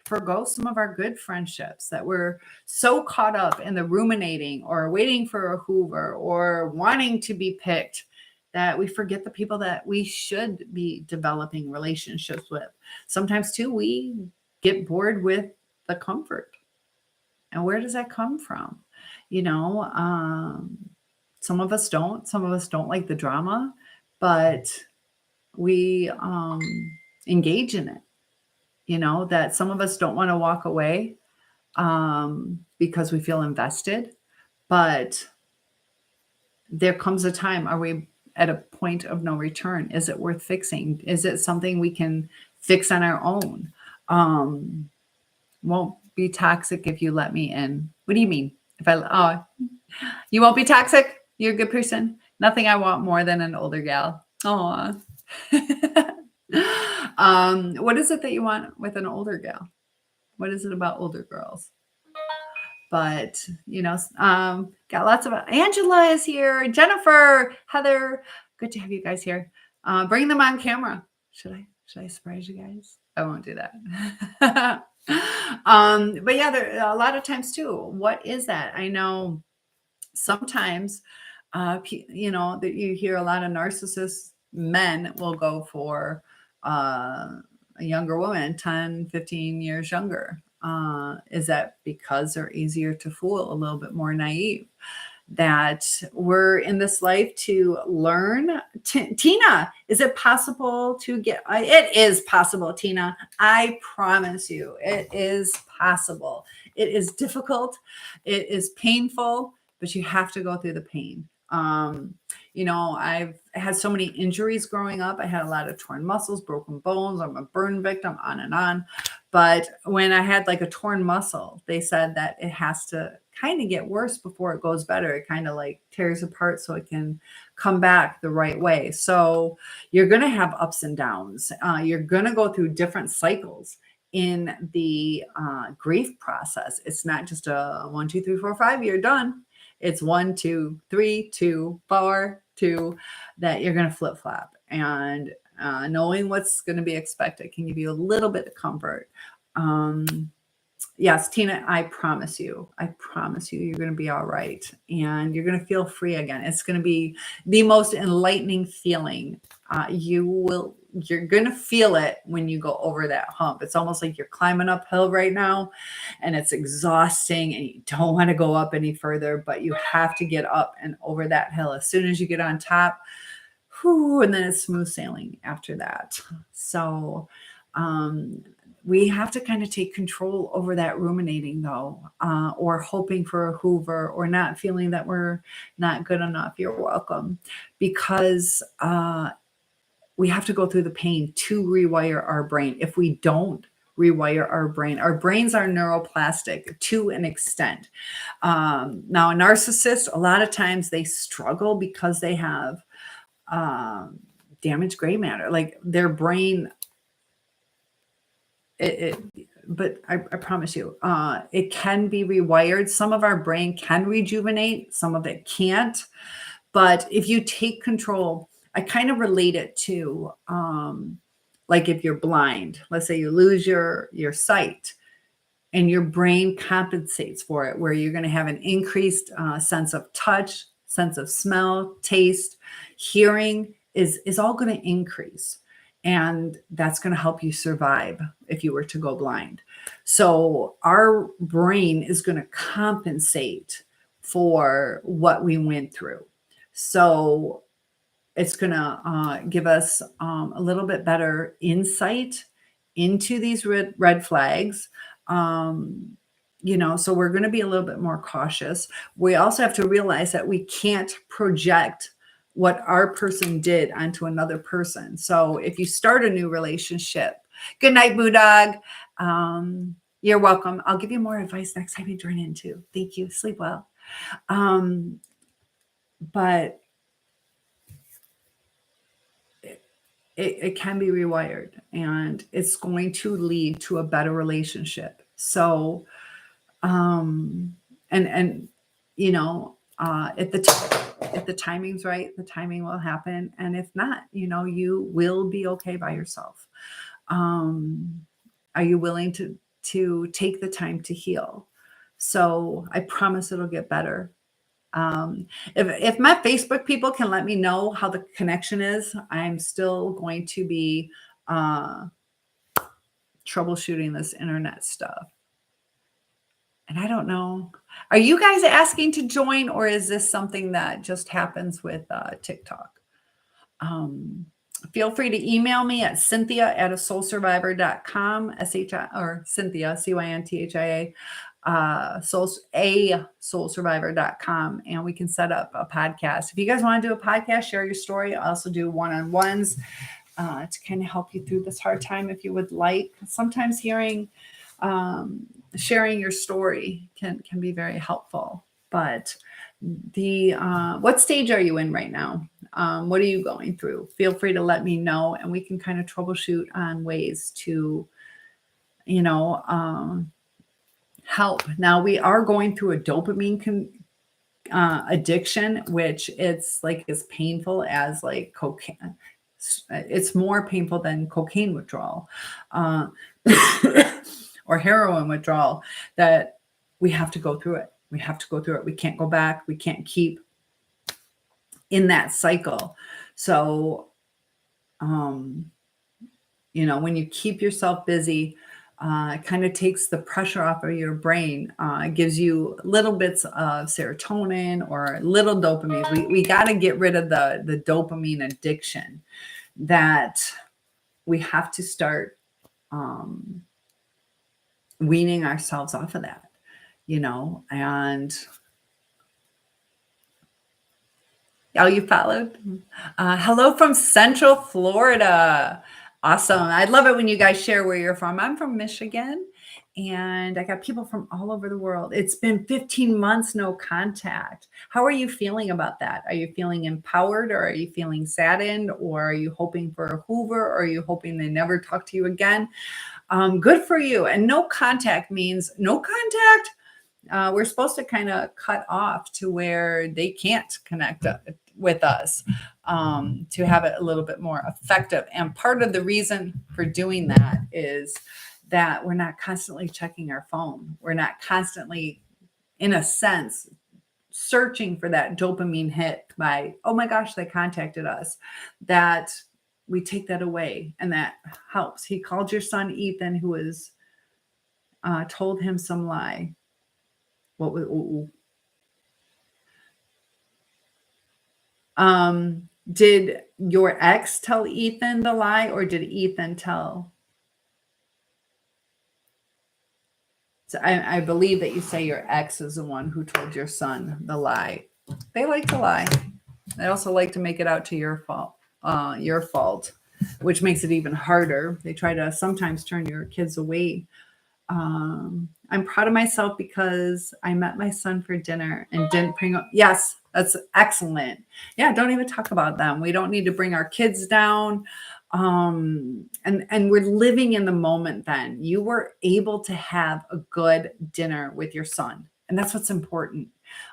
forgo some of our good friendships, that we're so caught up in the ruminating or waiting for a Hoover or wanting to be picked that we forget the people that we should be developing relationships with. Sometimes too, we get bored with the comfort. And where does that come from? Some of us don't like the drama, but we engage in it. That some of us don't want to walk away. because we feel invested. But there comes a time, are we at a point of no return? Is it worth fixing? Is it something we can fix on our own? Um, won't be toxic if you let me in. What do you mean? If you won't be toxic? You're a good person. Nothing I want more than an older gal. Aw. What is it that you want with an older gal? What is it about older girls? But got lots of Angela is here, Jennifer, Heather. Good to have you guys here. Bring them on camera. Should I surprise you guys? I won't do that. But yeah, there a lot of times too. What is that? I know sometimes, that you hear a lot of narcissist men will go for a younger woman, 10, 15 years younger. Is that because they're easier to fool, a little bit more naive? That we're in this life to learn. Tina, is it possible to get? It is possible, Tina. I promise you, it is possible. It is difficult. It is painful, but you have to go through the pain. I've had so many injuries growing up. I had a lot of torn muscles, broken bones. I'm a burn victim, on and on. But when I had like a torn muscle, they said that it has to kind of get worse before it goes better. It kind of like tears apart so it can come back the right way. So you're going to have ups and downs. You're going to go through different cycles in the grief process. It's not just a 1, 2, 3, 4, 5, you're done. It's 1, 2, 3, 2, 4, 2, that you're going to flip flop. And knowing what's going to be expected can give you a little bit of comfort. Yes, Tina, I promise you, you're going to be all right. And you're going to feel free again. It's going to be the most enlightening feeling. You're going to feel it when you go over that hump. It's almost like you're climbing uphill right now and it's exhausting and you don't want to go up any further, but you have to get up and over that hill. As soon as you get on top, and then it's smooth sailing after that. So, we have to kind of take control over that ruminating though, or hoping for a Hoover, or not feeling that we're not good enough. You're welcome. Because we have to go through the pain to rewire our brain. If we don't rewire our brains are neuroplastic to an extent. Now, a narcissist, a lot of times they struggle because they have damaged gray matter, like their brain. But I promise you, it can be rewired. Some of our brain can rejuvenate, some of it can't. But if you take control, I kind of relate it to like if you're blind, let's say you lose your sight, and your brain compensates for it, where you're going to have an increased sense of touch, sense of smell, taste, hearing is all going to increase. And that's going to help you survive if you were to go blind. So our brain is going to compensate for what we went through. So it's going to give us a little bit better insight into these red flags. So we're going to be a little bit more cautious. We also have to realize that we can't project what our person did onto another person. So if you start a new relationship, good night, Boo Dog. You're welcome. I'll give you more advice next time you join in too. Thank you. Sleep well. But it can be rewired, and it's going to lead to a better relationship. So, if the timing's right, the timing will happen. And if not, you will be okay by yourself. Are you willing to take the time to heal? So I promise it'll get better. If my Facebook people can let me know how the connection is, I'm still going to be troubleshooting this internet stuff. And I don't know. Are you guys asking to join, or is this something that just happens with TikTok? Feel free to email me at cynthia@asoulsurvivor.com, or Cynthia, Cynthia. soulsurvivor.com, and we can set up a podcast. If you guys want to do a podcast, share your story. I also do one-on-ones to kind of help you through this hard time if you would like. Sometimes sharing your story can be very helpful. But what stage are you in right now? What are you going through? Feel free to let me know, and we can kind of troubleshoot on ways to, help. Now, we are going through a dopamine addiction, which it's like as painful as like cocaine. It's more painful than cocaine withdrawal or heroin withdrawal, that we have to go through it. We have to go through it. We can't go back. We can't keep in that cycle. So, when you keep yourself busy, it kind of takes the pressure off of your brain. It gives you little bits of serotonin or little dopamine. We got to get rid of the dopamine addiction, that we have to start weaning ourselves off of that, and you followed. Hello from Central Florida. Awesome. I love it when you guys share where you're from. I'm from Michigan, and I got people from all over the world. It's been 15 months, no contact. How are you feeling about that? Are you feeling empowered, or are you feeling saddened, or are you hoping for a Hoover, or are you hoping they never talk to you again? Good for you. And no contact means no contact. We're supposed to kind of cut off to where they can't connect with us, to have it a little bit more effective. And part of the reason for doing that is that we're not constantly checking our phone. We're not constantly, in a sense, searching for that dopamine hit by, oh my gosh, they contacted us. That we take that away, and that helps. He called your son Ethan, who was told him some lie. What was? Did your ex tell Ethan the lie, or did Ethan tell? So I believe that you say your ex is the one who told your son the lie. They like to lie. They also like to make it out to your fault, which makes it even harder. They try to sometimes turn your kids away. I'm proud of myself because I met my son for dinner and didn't bring up. Yes, that's excellent. Yeah, don't even talk about them. We don't need to bring our kids down. And we're living in the moment then. You were able to have a good dinner with your son. And that's what's important.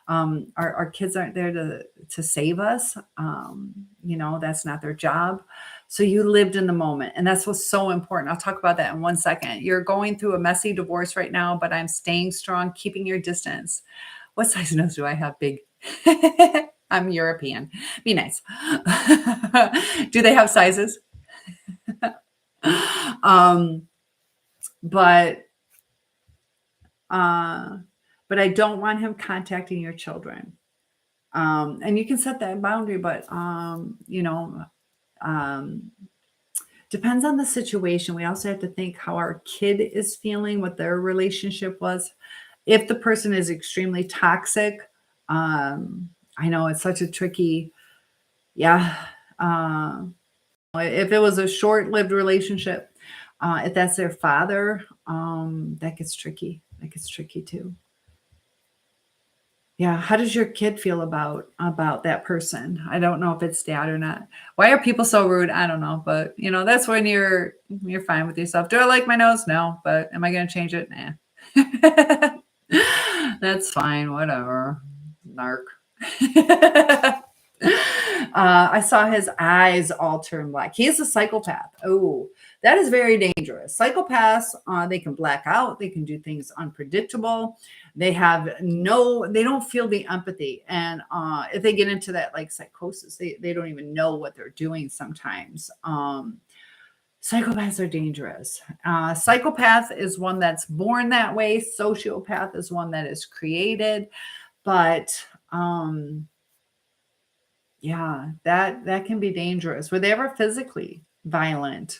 Our kids aren't there to save us. That's not their job. So you lived in the moment, and that's what's so important. I'll talk about that in 1 second. You're going through a messy divorce right now, but I'm staying strong, keeping your distance. What size nose do I have? Big. I'm European. Be nice. Do they have sizes? But I don't want him contacting your children. And you can set that boundary, but depends on the situation. We also have to think how our kid is feeling, what their relationship was. If the person is extremely toxic, I know it's such a tricky, if it was a short-lived relationship, if that's their father, that gets tricky. That gets tricky too. Yeah. How does your kid feel about that person? I don't know if it's dad or not. Why are people so rude? I don't know, but that's when you're fine with yourself. Do I like my nose? No, but am I going to change it? Nah. That's fine. Whatever. Narc. I saw his eyes all turn black. He is a psychopath. Oh, that is very dangerous. Psychopaths, they can black out. They can do things unpredictable. They don't feel the empathy. And if they get into that like psychosis, they don't even know what they're doing sometimes. Psychopaths are dangerous. Psychopath is one that's born that way. Sociopath is one that is created. But that can be dangerous. Were they ever physically violent?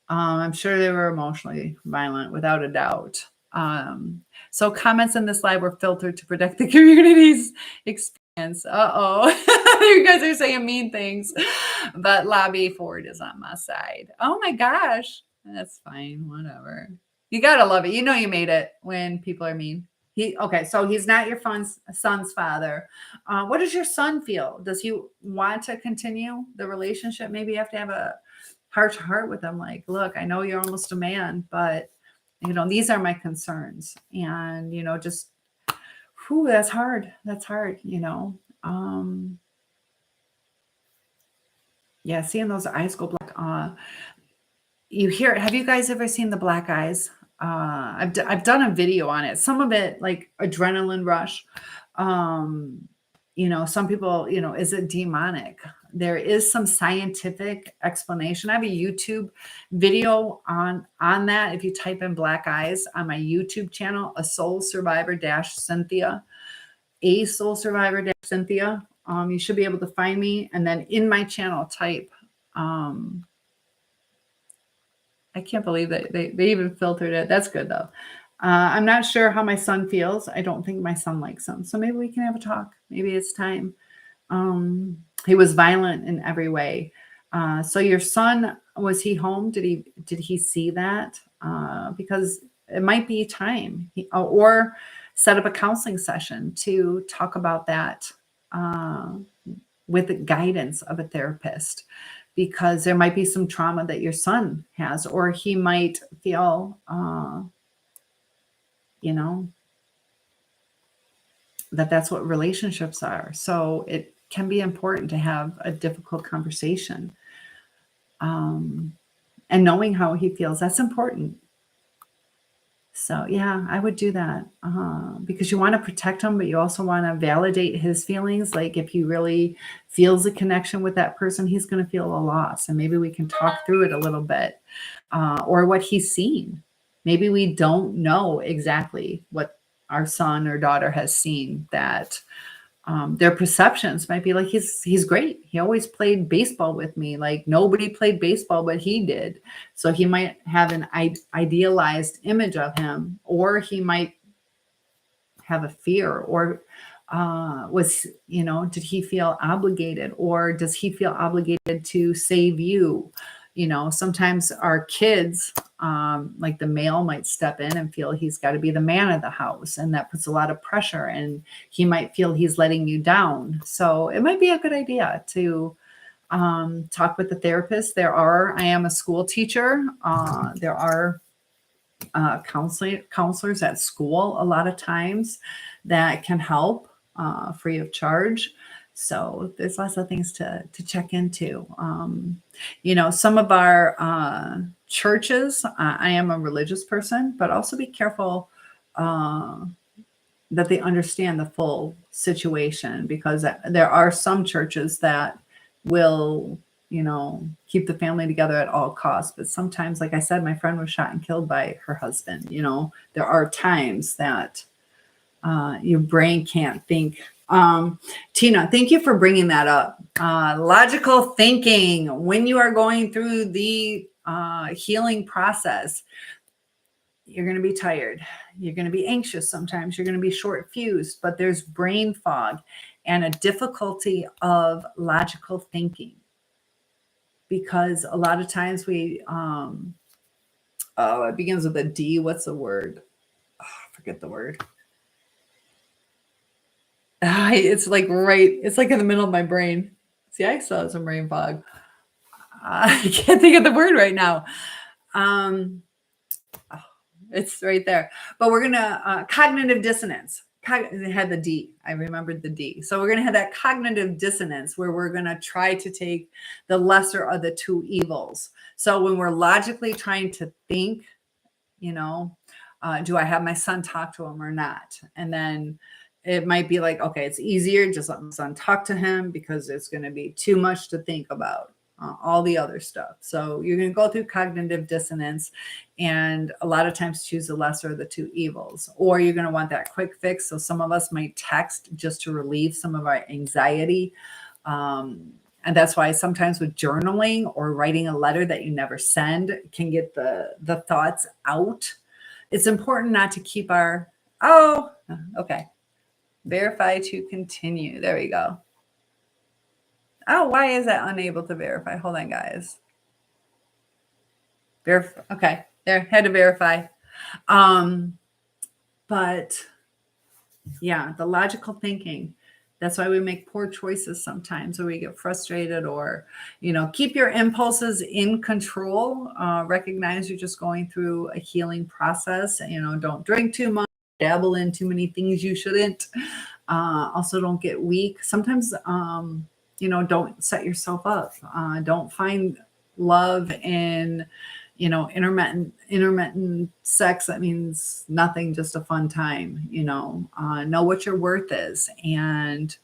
I'm sure they were emotionally violent, without a doubt. So comments in this live were filtered to protect the community's experience. Uh-oh. You guys are saying mean things. But Lobby Ford is on my side. Oh my gosh. That's fine. Whatever. You gotta love it. You know you made it when people are mean. Okay, so he's not your son's father. What does your son feel? Does he want to continue the relationship? Maybe you have to have a heart to heart with him. Like, look, I know you're almost a man, but these are my concerns. And, just, that's hard. That's hard, yeah, seeing those eyes go black. Have you guys ever seen the black eyes? I've done a video on it. Some of it like adrenaline rush. Some people, is it demonic? There is some scientific explanation. I have a YouTube video on that. If you type in black eyes on my YouTube channel, a soul survivor Cynthia, you should be able to find me. And then in my channel, type, I can't believe that they even filtered it. That's good though. I'm not sure how my son feels. I don't think my son likes him. So maybe we can have a talk. Maybe it's time. He was violent in every way. So your son, was he home? Did he see that? Because it might be time, or set up a counseling session to talk about that with the guidance of a therapist, because there might be some trauma that your son has, or he might feel, that's what relationships are. So it can be important to have a difficult conversation. And knowing how he feels, that's important. So yeah, I would do that because you want to protect him, but you also want to validate his feelings. Like if he really feels a connection with that person, he's going to feel a loss. And maybe we can talk through it a little bit, or what he's seen. Maybe we don't know exactly what our son or daughter has seen, that their perceptions might be like, he's great. He always played baseball with me. Like nobody played baseball, but he did. So he might have an idealized image of him, or he might have a fear, or did he feel obligated, or does he feel obligated to save you? Sometimes our kids, like the male might step in and feel he's got to be the man of the house, and that puts a lot of pressure, and he might feel he's letting you down. So it might be a good idea to talk with the therapist. I am a school teacher. There are counselors at school a lot of times that can help free of charge. So there's lots of things to check into. Some of our churches, I am a religious person, but also be careful that they understand the full situation, because there are some churches that will, keep the family together at all costs. But sometimes, like I said, my friend was shot and killed by her husband. There are times that your brain can't think. Tina, thank you for bringing that up. Logical thinking, when you are going through the healing process, you're going to be tired. You're going to be anxious sometimes. You're going to be short fused, but there's brain fog and a difficulty of logical thinking. Because a lot of times it begins with a D. What's the word? Oh, I forget the word. It's like it's like in the middle of my brain. See, I still have some brain fog. I can't think of the word right now. It's right there. But we're going to, cognitive dissonance. It had the D. I remembered the D. So we're going to have that cognitive dissonance where we're going to try to take the lesser of the two evils. So when we're logically trying to think, do I have my son talk to him or not? And then it might be like, okay, it's easier. Just let my son talk to him because it's going to be too much to think about. All the other stuff. So you're going to go through cognitive dissonance, and a lot of times choose the lesser of the two evils, or you're going to want that quick fix. So some of us might text just to relieve some of our anxiety. And that's why sometimes with journaling or writing a letter that you never send can get the thoughts out, it's important not to keep our, oh, okay. Verify to continue. There we go. Oh, why is that unable to verify? Hold on, guys. Okay, there, had to verify. But yeah, the logical thinking. That's why we make poor choices sometimes, or we get frustrated, or, keep your impulses in control. Recognize you're just going through a healing process. Don't drink too much, dabble in too many things you shouldn't. Also, don't get weak. Sometimes, don't set yourself up. Don't find love in, intermittent sex. That means nothing, just a fun time. Know what your worth is, and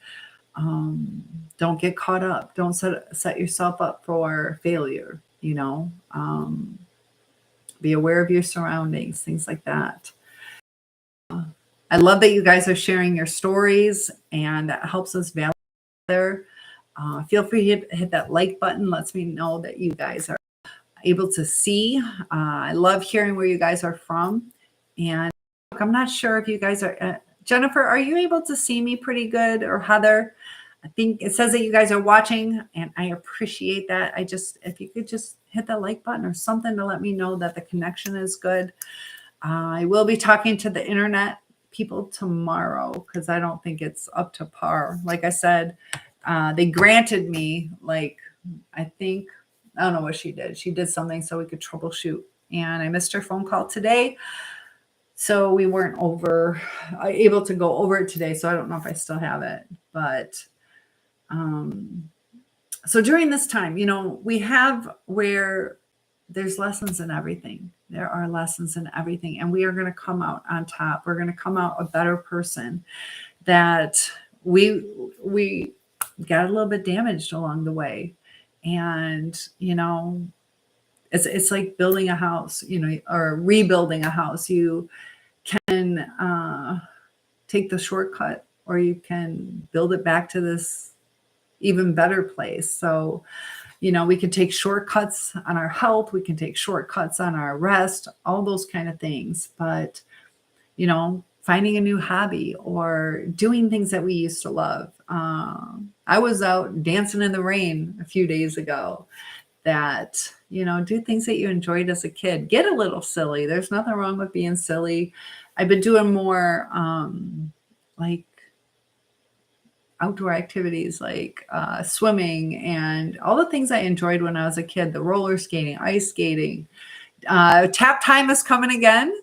don't get caught up. Don't set yourself up for failure. Be aware of your surroundings, things like that. I love that you guys are sharing your stories, and that helps us validate there. Feel free to hit that like button. Lets me know that you guys are able to see. I love hearing where you guys are from. And I'm not sure if you guys are, Jennifer, are you able to see me pretty good? Or Heather? I think it says that you guys are watching, and I appreciate that. If you could just hit that like button or something to let me know that the connection is good. I will be talking to the internet people tomorrow, because I don't think it's up to par. Like I said, they granted me, I don't know what she did. She did something so we could troubleshoot, and I missed her phone call today. So we weren't able to go over it today. So I don't know if I still have it, but so during this time, we have where there's lessons in everything. There are lessons in everything, and we are going to come out on top. We're going to come out a better person. That we got a little bit damaged along the way, and it's like building a house, or rebuilding a house. You can take the shortcut, or you can build it back to this even better place. So we can take shortcuts on our health. We can take shortcuts on our rest, all those kind of things. But, finding a new hobby or doing things that we used to love. I was out dancing in the rain a few days ago. That, do things that you enjoyed as a kid. Get a little silly. There's nothing wrong with being silly. I've been doing more like outdoor activities, like swimming and all the things I enjoyed when I was a kid, the roller skating, ice skating. Tap time is coming again.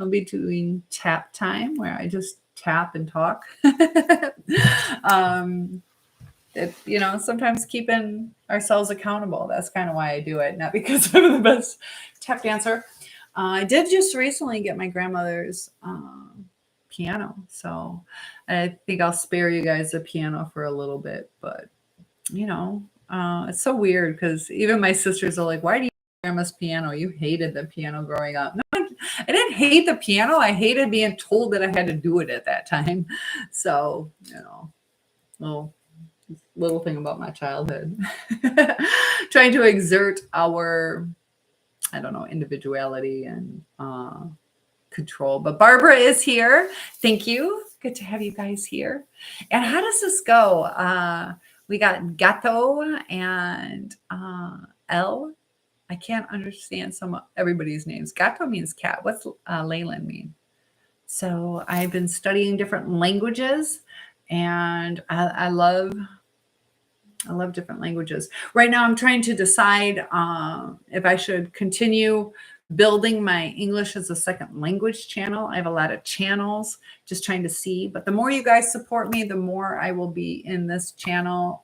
I'll be doing tap time, where I just tap and talk. Sometimes keeping ourselves accountable. That's kind of why I do it, not because I'm the best tap dancer. I did just recently get my grandmother's piano, so I think I'll spare you guys the piano for a little bit. But it's so weird, because even my sisters are like, "Why do you use grandma's piano? You hated the piano growing up." No, I didn't hate the piano. I hated being told that I had to do it at that time. So little thing about my childhood. Trying to exert our, individuality and control. But Barbara is here. Thank you. Good to have you guys here. And how does this go? We got Gato and L. I can't understand everybody's names. Gato means cat. What's Leyland mean? So I've been studying different languages, and I love different languages. Right now, I'm trying to decide if I should continue building my English as a second language channel. I have a lot of channels, just trying to see. But the more you guys support me, the more I will be in this channel.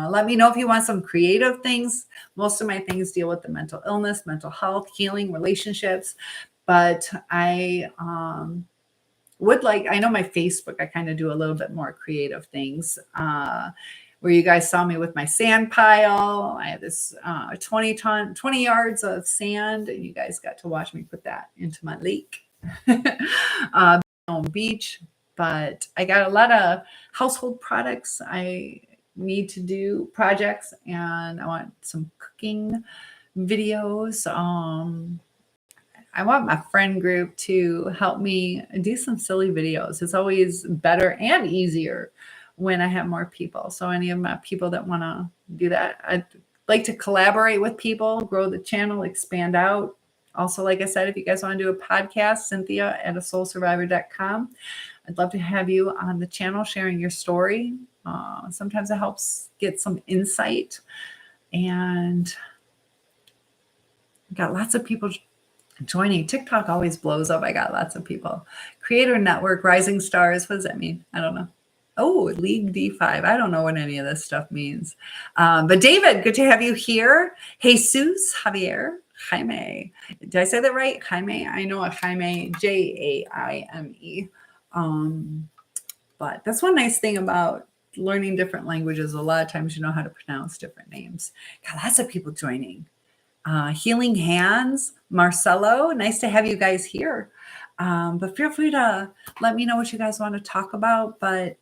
Let me know if you want some creative things. Most of my things deal with the mental illness, mental health, healing, relationships. But I I know my Facebook, I kind of do a little bit more creative things. Where you guys saw me with my sand pile. I have this 20 yards of sand, and you guys got to watch me put that into my lake on beach. But I got a lot of household products. I need to do projects, and I want some cooking videos. I want my friend group to help me do some silly videos. It's always better and easier when I have more people. So any of my people that want to do that, I'd like to collaborate with people, grow the channel, expand out. Also, like I said, if you guys want to do a podcast, Cynthia at asoulsurvivor.com. I'd love to have you on the channel sharing your story. Sometimes it helps get some insight. And got lots of people joining. TikTok always blows up. I got lots of people. Creator Network, Rising Stars. What does that mean? I don't know. Oh, League D5. I don't know what any of this stuff means. But David, good to have you here. Jesus, Javier, Jaime. Did I say that right? Jaime. I know a Jaime, Jaime. But that's one nice thing about learning different languages. A lot of times you know how to pronounce different names. Got lots of people joining. Healing Hands, Marcelo, nice to have you guys here. But feel free to let me know what you guys want to talk about. But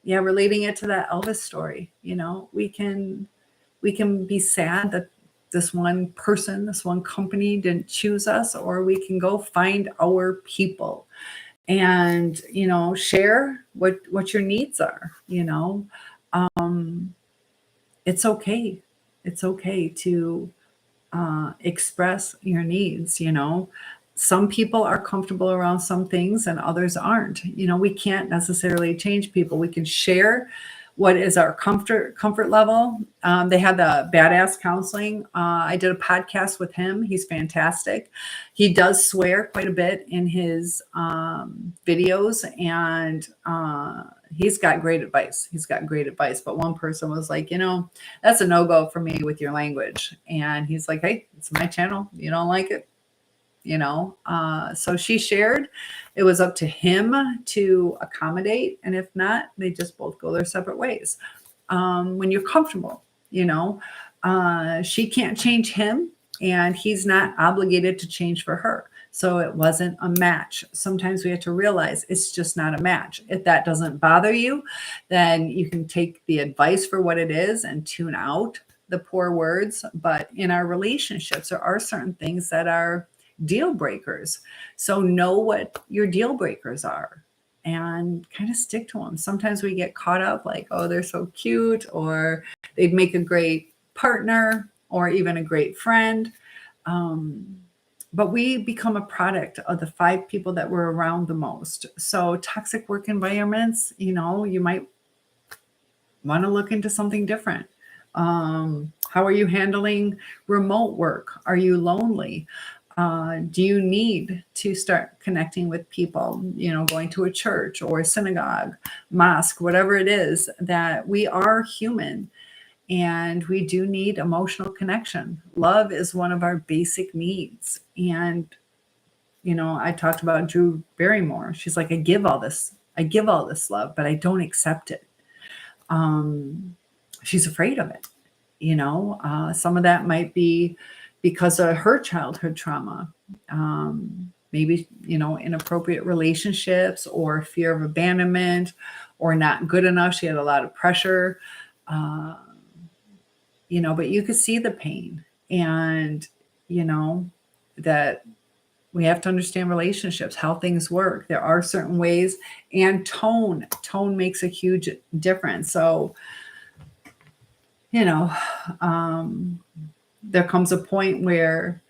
yeah, relating it to that Elvis story, you know, we can be sad that this one person, this one company didn't choose us, or we can go find our people and, you know, share what your needs are, you know. It's okay. It's okay to express your needs, you know. Some people are comfortable around some things and others aren't. You know, we can't necessarily change people. We can share what is our comfort level. They had the badass counseling. I did a podcast with him. He's fantastic. He does swear quite a bit in his videos, and he's got great advice. He's got great advice. But one person was like, you know, that's a no-go for me with your language. And he's like, hey, it's my channel. You don't like it, you know. So she shared. It was up to him to accommodate, and if not, they just both go their separate ways. When you're comfortable, you know, she can't change him, and he's not obligated to change for her. So it wasn't a match. Sometimes we have to realize it's just not a match. If that doesn't bother you, then you can take the advice for what it is and tune out the poor words. But in our relationships, there are certain things that are deal breakers. So know what your deal breakers are and kind of stick to them. Sometimes we get caught up like, oh, they're so cute, or they'd make a great partner, or even a great friend. But we become a product of the 5 people that we're around the most. So toxic work environments, you know, you might want to look into something different. How are you handling remote work? Are you lonely? Do you need to start connecting with people, you know, going to a church or a synagogue, mosque, whatever it is, that we are human and we do need emotional connection. Love is one of our basic needs. And, you know, I talked about Drew Barrymore. She's like, I give all this love, but I don't accept it. She's afraid of it. You know, some of that might be because of her childhood trauma, maybe, you know, inappropriate relationships or fear of abandonment or not good enough. She had a lot of pressure, you know, but you could see the pain, and, you know, that we have to understand relationships, how things work. There are certain ways, and tone makes a huge difference. So, you know, there comes a point where,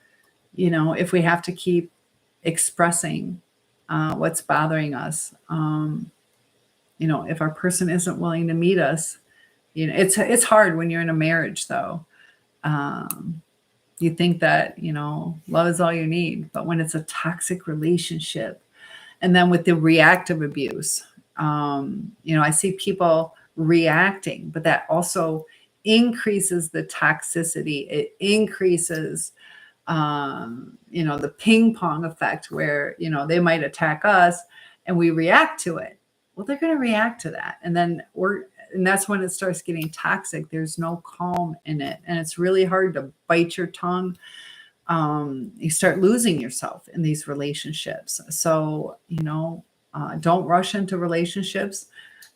you know, if we have to keep expressing what's bothering us, you know, if our person isn't willing to meet us, you know, it's hard when you're in a marriage, though. You think that, you know, love is all you need, but when it's a toxic relationship, and then with the reactive abuse, you know, I see people reacting, but that also increases the toxicity. It increases, you know, the ping pong effect where, you know, they might attack us and we react to it. Well, they're going to react to that. And then and that's when it starts getting toxic. There's no calm in it. And it's really hard to bite your tongue. You start losing yourself in these relationships. So, you know, don't rush into relationships.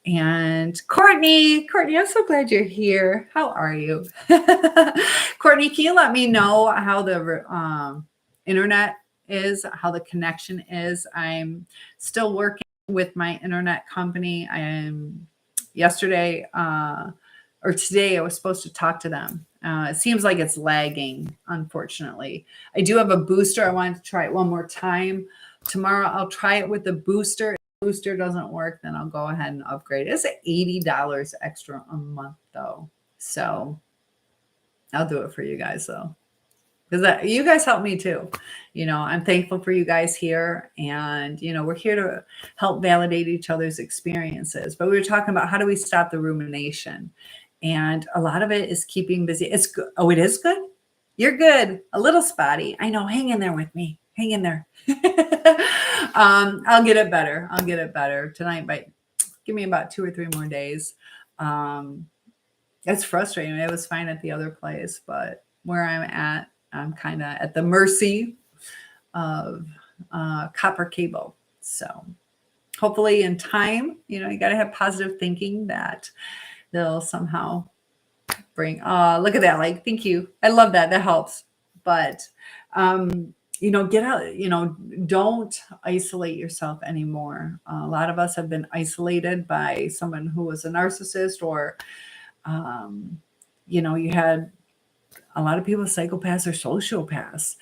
And Courtney, I'm so glad you're here. How are you? Courtney, can you let me know how internet is, how the connection is. I'm still working with my internet company. I am yesterday or today I was supposed to talk to them. It seems like it's lagging, unfortunately. I do have a booster. I wanted to try it one more time. Tomorrow I'll try it with the booster. If the booster doesn't work, then I'll go ahead and upgrade. It's $80 extra a month though. So I'll do it for you guys though. Because you guys help me too. I'm thankful for you guys here. And, we're here to help validate each other's experiences. But we were talking about how do we stop the rumination? And a lot of it is keeping busy. It's good. Oh, it is good? You're good. A little spotty. I know. Hang in there with me. Hang in there. I'll get it better. I'll get it better tonight. But give me about 2 or 3 more days. It's frustrating. It was fine at the other place. But where I'm at, I'm kind of at the mercy of copper cable. So hopefully in time, you got to have positive thinking that they'll somehow bring, look at that. Like, thank you. I love that. That helps. But, get out, don't isolate yourself anymore. A lot of us have been isolated by someone who was a narcissist or, you had a lot of people psychopaths or sociopaths.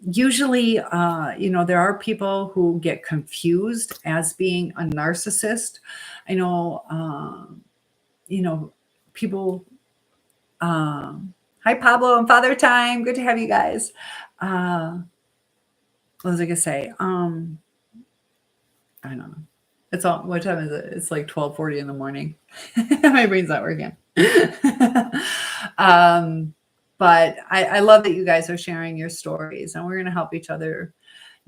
Usually, there are people who get confused as being a narcissist. I know, people. Hi, Pablo and Father Time. Good to have you guys. What was I gonna say? I don't know. It's all. What time is it? It's like 12:40 in the morning. My brain's not working. But I love that you guys are sharing your stories, and we're going to help each other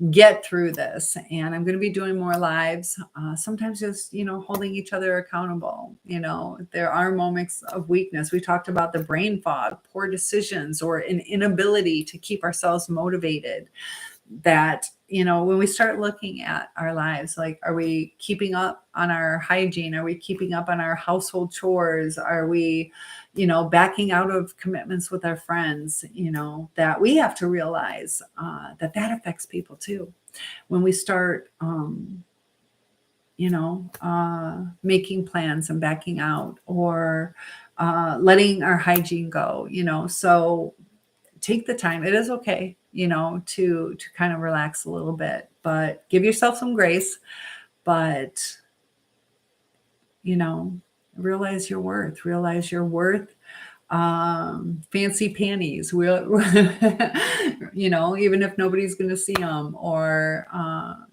get through this. And I'm going to be doing more lives, sometimes just, holding each other accountable. There are moments of weakness. We talked about the brain fog, poor decisions, or an inability to keep ourselves motivated. That, when we start looking at our lives, like, are we keeping up on our hygiene? Are we keeping up on our household chores? Are we, backing out of commitments with our friends? That we have to realize that affects people too. When we start, making plans and backing out, or letting our hygiene go, so take the time. It is okay, to kind of relax a little bit, but give yourself some grace. But, realize your worth. Fancy panties, even if nobody's going to see them, or,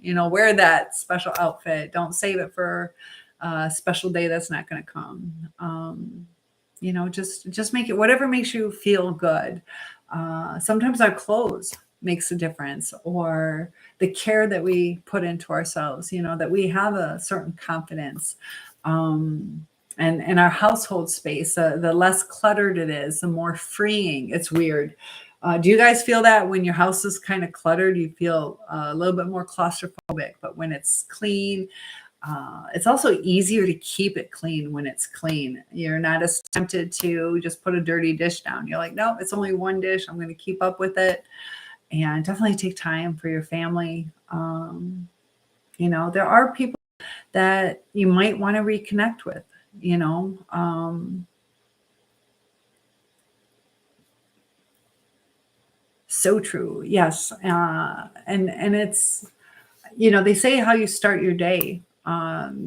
wear that special outfit. Don't save it for a special day that's not going to come. Just make it whatever makes you feel good. Sometimes our clothes makes a difference, or the care that we put into ourselves, that we have a certain confidence. And our household space, the less cluttered it is, the more freeing. It's weird. Do you guys feel that when your house is kind of cluttered, you feel a little bit more claustrophobic? But when it's clean, it's also easier to keep it clean when it's clean. You're not as tempted to just put a dirty dish down. You're like, no, it's only one dish. I'm going to keep up with it. And definitely take time for your family. There are people that you might want to reconnect with. So true. Yes. And it's, they say how you start your day.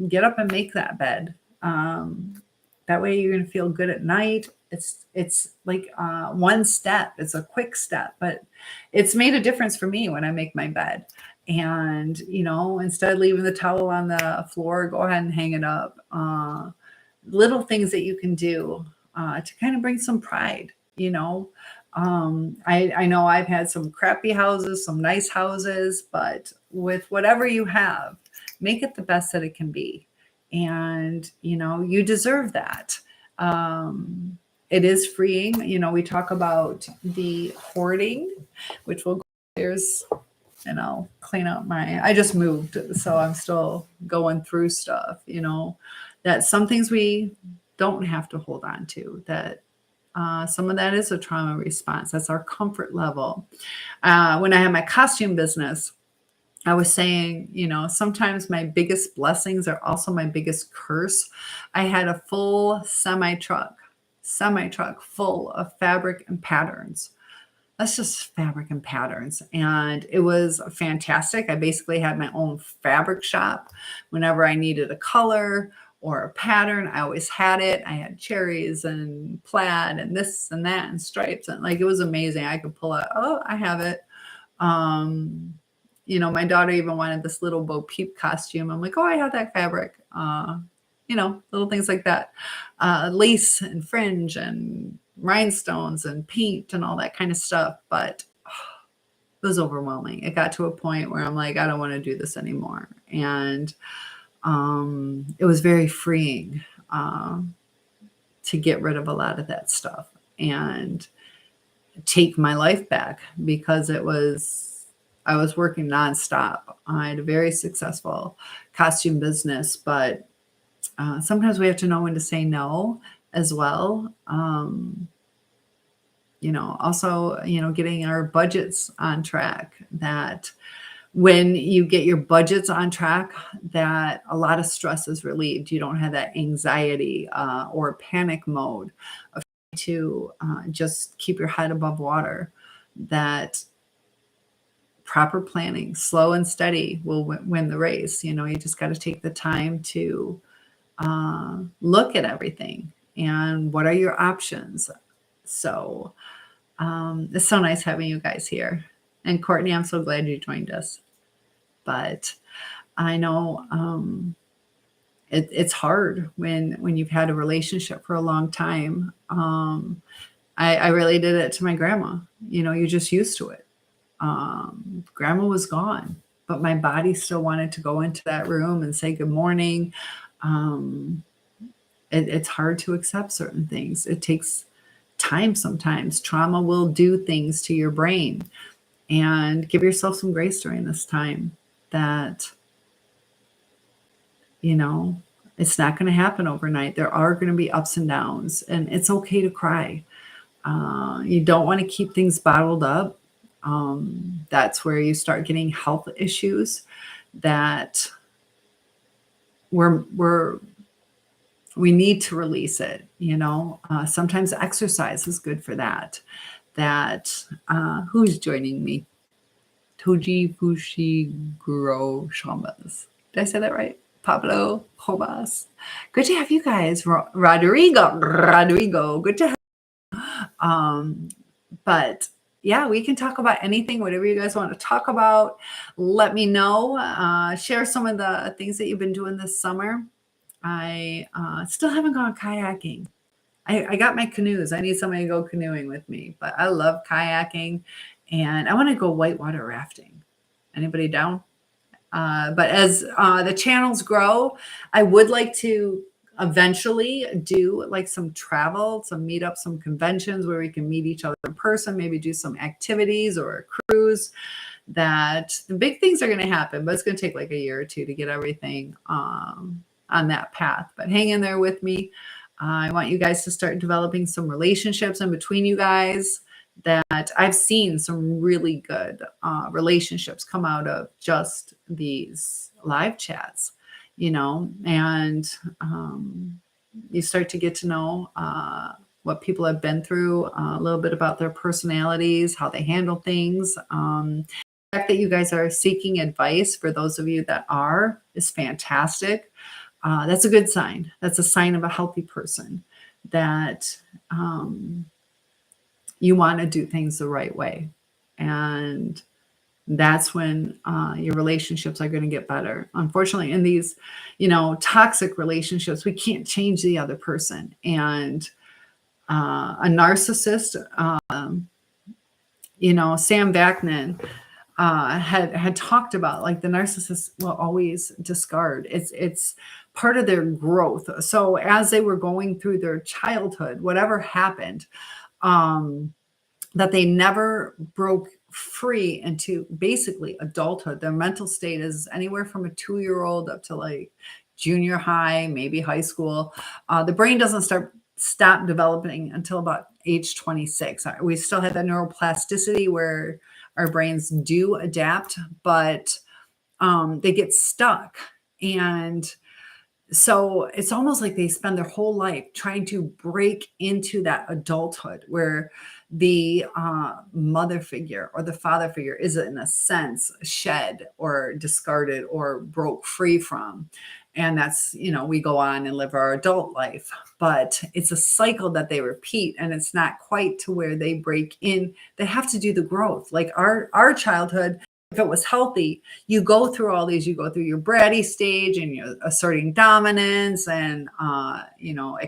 Get up and make that bed. That way you're going to feel good at night. It's like one step. It's a quick step, but it's made a difference for me when I make my bed. And, instead of leaving the towel on the floor, go ahead and hang it up. Little things that you can do to kind of bring some pride, I know I've had some crappy houses, some nice houses, but with whatever you have, make it the best that it can be. And, you deserve that. It is freeing. We talk about the hoarding, which will go upstairs and I'll clean up I just moved, so I'm still going through stuff, that some things we don't have to hold on to, that Some of that is a trauma response. That's our comfort level. When I had my costume business, I was saying, sometimes my biggest blessings are also my biggest curse. I had a full semi truck full of fabric and patterns. That's just fabric and patterns. And it was fantastic. I basically had my own fabric shop. Whenever I needed a color or a pattern, I always had it. I had cherries and plaid and this and that and stripes. And like, it was amazing. I could pull out, oh, I have it. Um, my daughter even wanted this little Bo Peep costume. I'm like, oh, I have that fabric. Little things like that. Lace and fringe and rhinestones and paint and all that kind of stuff. But it was overwhelming. It got to a point where I'm like, I don't want to do this anymore. And it was very freeing to get rid of a lot of that stuff and take my life back, because I was working nonstop. I had a very successful costume business, but sometimes we have to know when to say no as well. Also, getting our budgets on track. That when you get your budgets on track, that a lot of stress is relieved. You don't have that anxiety or panic mode of trying to just keep your head above water. That proper planning, slow and steady, will win the race. You just got to take the time to look at everything and what are your options. So it's so nice having you guys here. And Courtney, I'm so glad you joined us. But I know it's hard when you've had a relationship for a long time. I related it to my grandma. You're just used to it. Grandma was gone, but my body still wanted to go into that room and say good morning. It's hard to accept certain things. It takes time sometimes. Trauma will do things to your brain. And give yourself some grace during this time, that, it's not going to happen overnight. There are going to be ups and downs, and it's okay to cry. You don't want to keep things bottled up. That's where you start getting health issues that we need to release it. Sometimes exercise is good for that. Who's joining me? Toji Fushiguro Shambas. Did I say that right? Pablo Hobas. Good to have you guys. Rodrigo. Good to have you. But yeah, we can talk about anything, whatever you guys want to talk about. Let me know. Share some of the things that you've been doing this summer. I still haven't gone kayaking. I got my canoes. I need somebody to go canoeing with me, but I love kayaking, and I want to go whitewater rafting. Anybody down? But as the channels grow, I would like to eventually do like some travel, some meetups, some conventions where we can meet each other in person, maybe do some activities or a cruise. That the big things are going to happen, but it's going to take like a year or two to get everything on that path. But hang in there with me. I want you guys to start developing some relationships in between you guys. That I've seen some really good relationships come out of just these live chats, and you start to get to know what people have been through, a little bit about their personalities, how they handle things. The fact that you guys are seeking advice, for those of you that are, is fantastic. That's a good sign. That's a sign of a healthy person, that you want to do things the right way. And that's when your relationships are going to get better. Unfortunately, in these, toxic relationships, we can't change the other person. And a narcissist, Sam Vaknin had talked about, like, the narcissist will always discard. It's part of their growth. So as they were going through their childhood, whatever happened, that they never broke free into basically adulthood. Their mental state is anywhere from a 2-year-old up to like junior high, maybe high school. The brain doesn't stop developing until about age 26. We still have that neuroplasticity where our brains do adapt, but they get stuck. And so it's almost like they spend their whole life trying to break into that adulthood where the mother figure or the father figure is, in a sense, shed or discarded or broke free from. And that's, we go on and live our adult life. But it's a cycle that they repeat, and it's not quite to where they break in. They have to do the growth. Like our childhood, if it was healthy, you go through all these, you go through your bratty stage and you're asserting dominance and,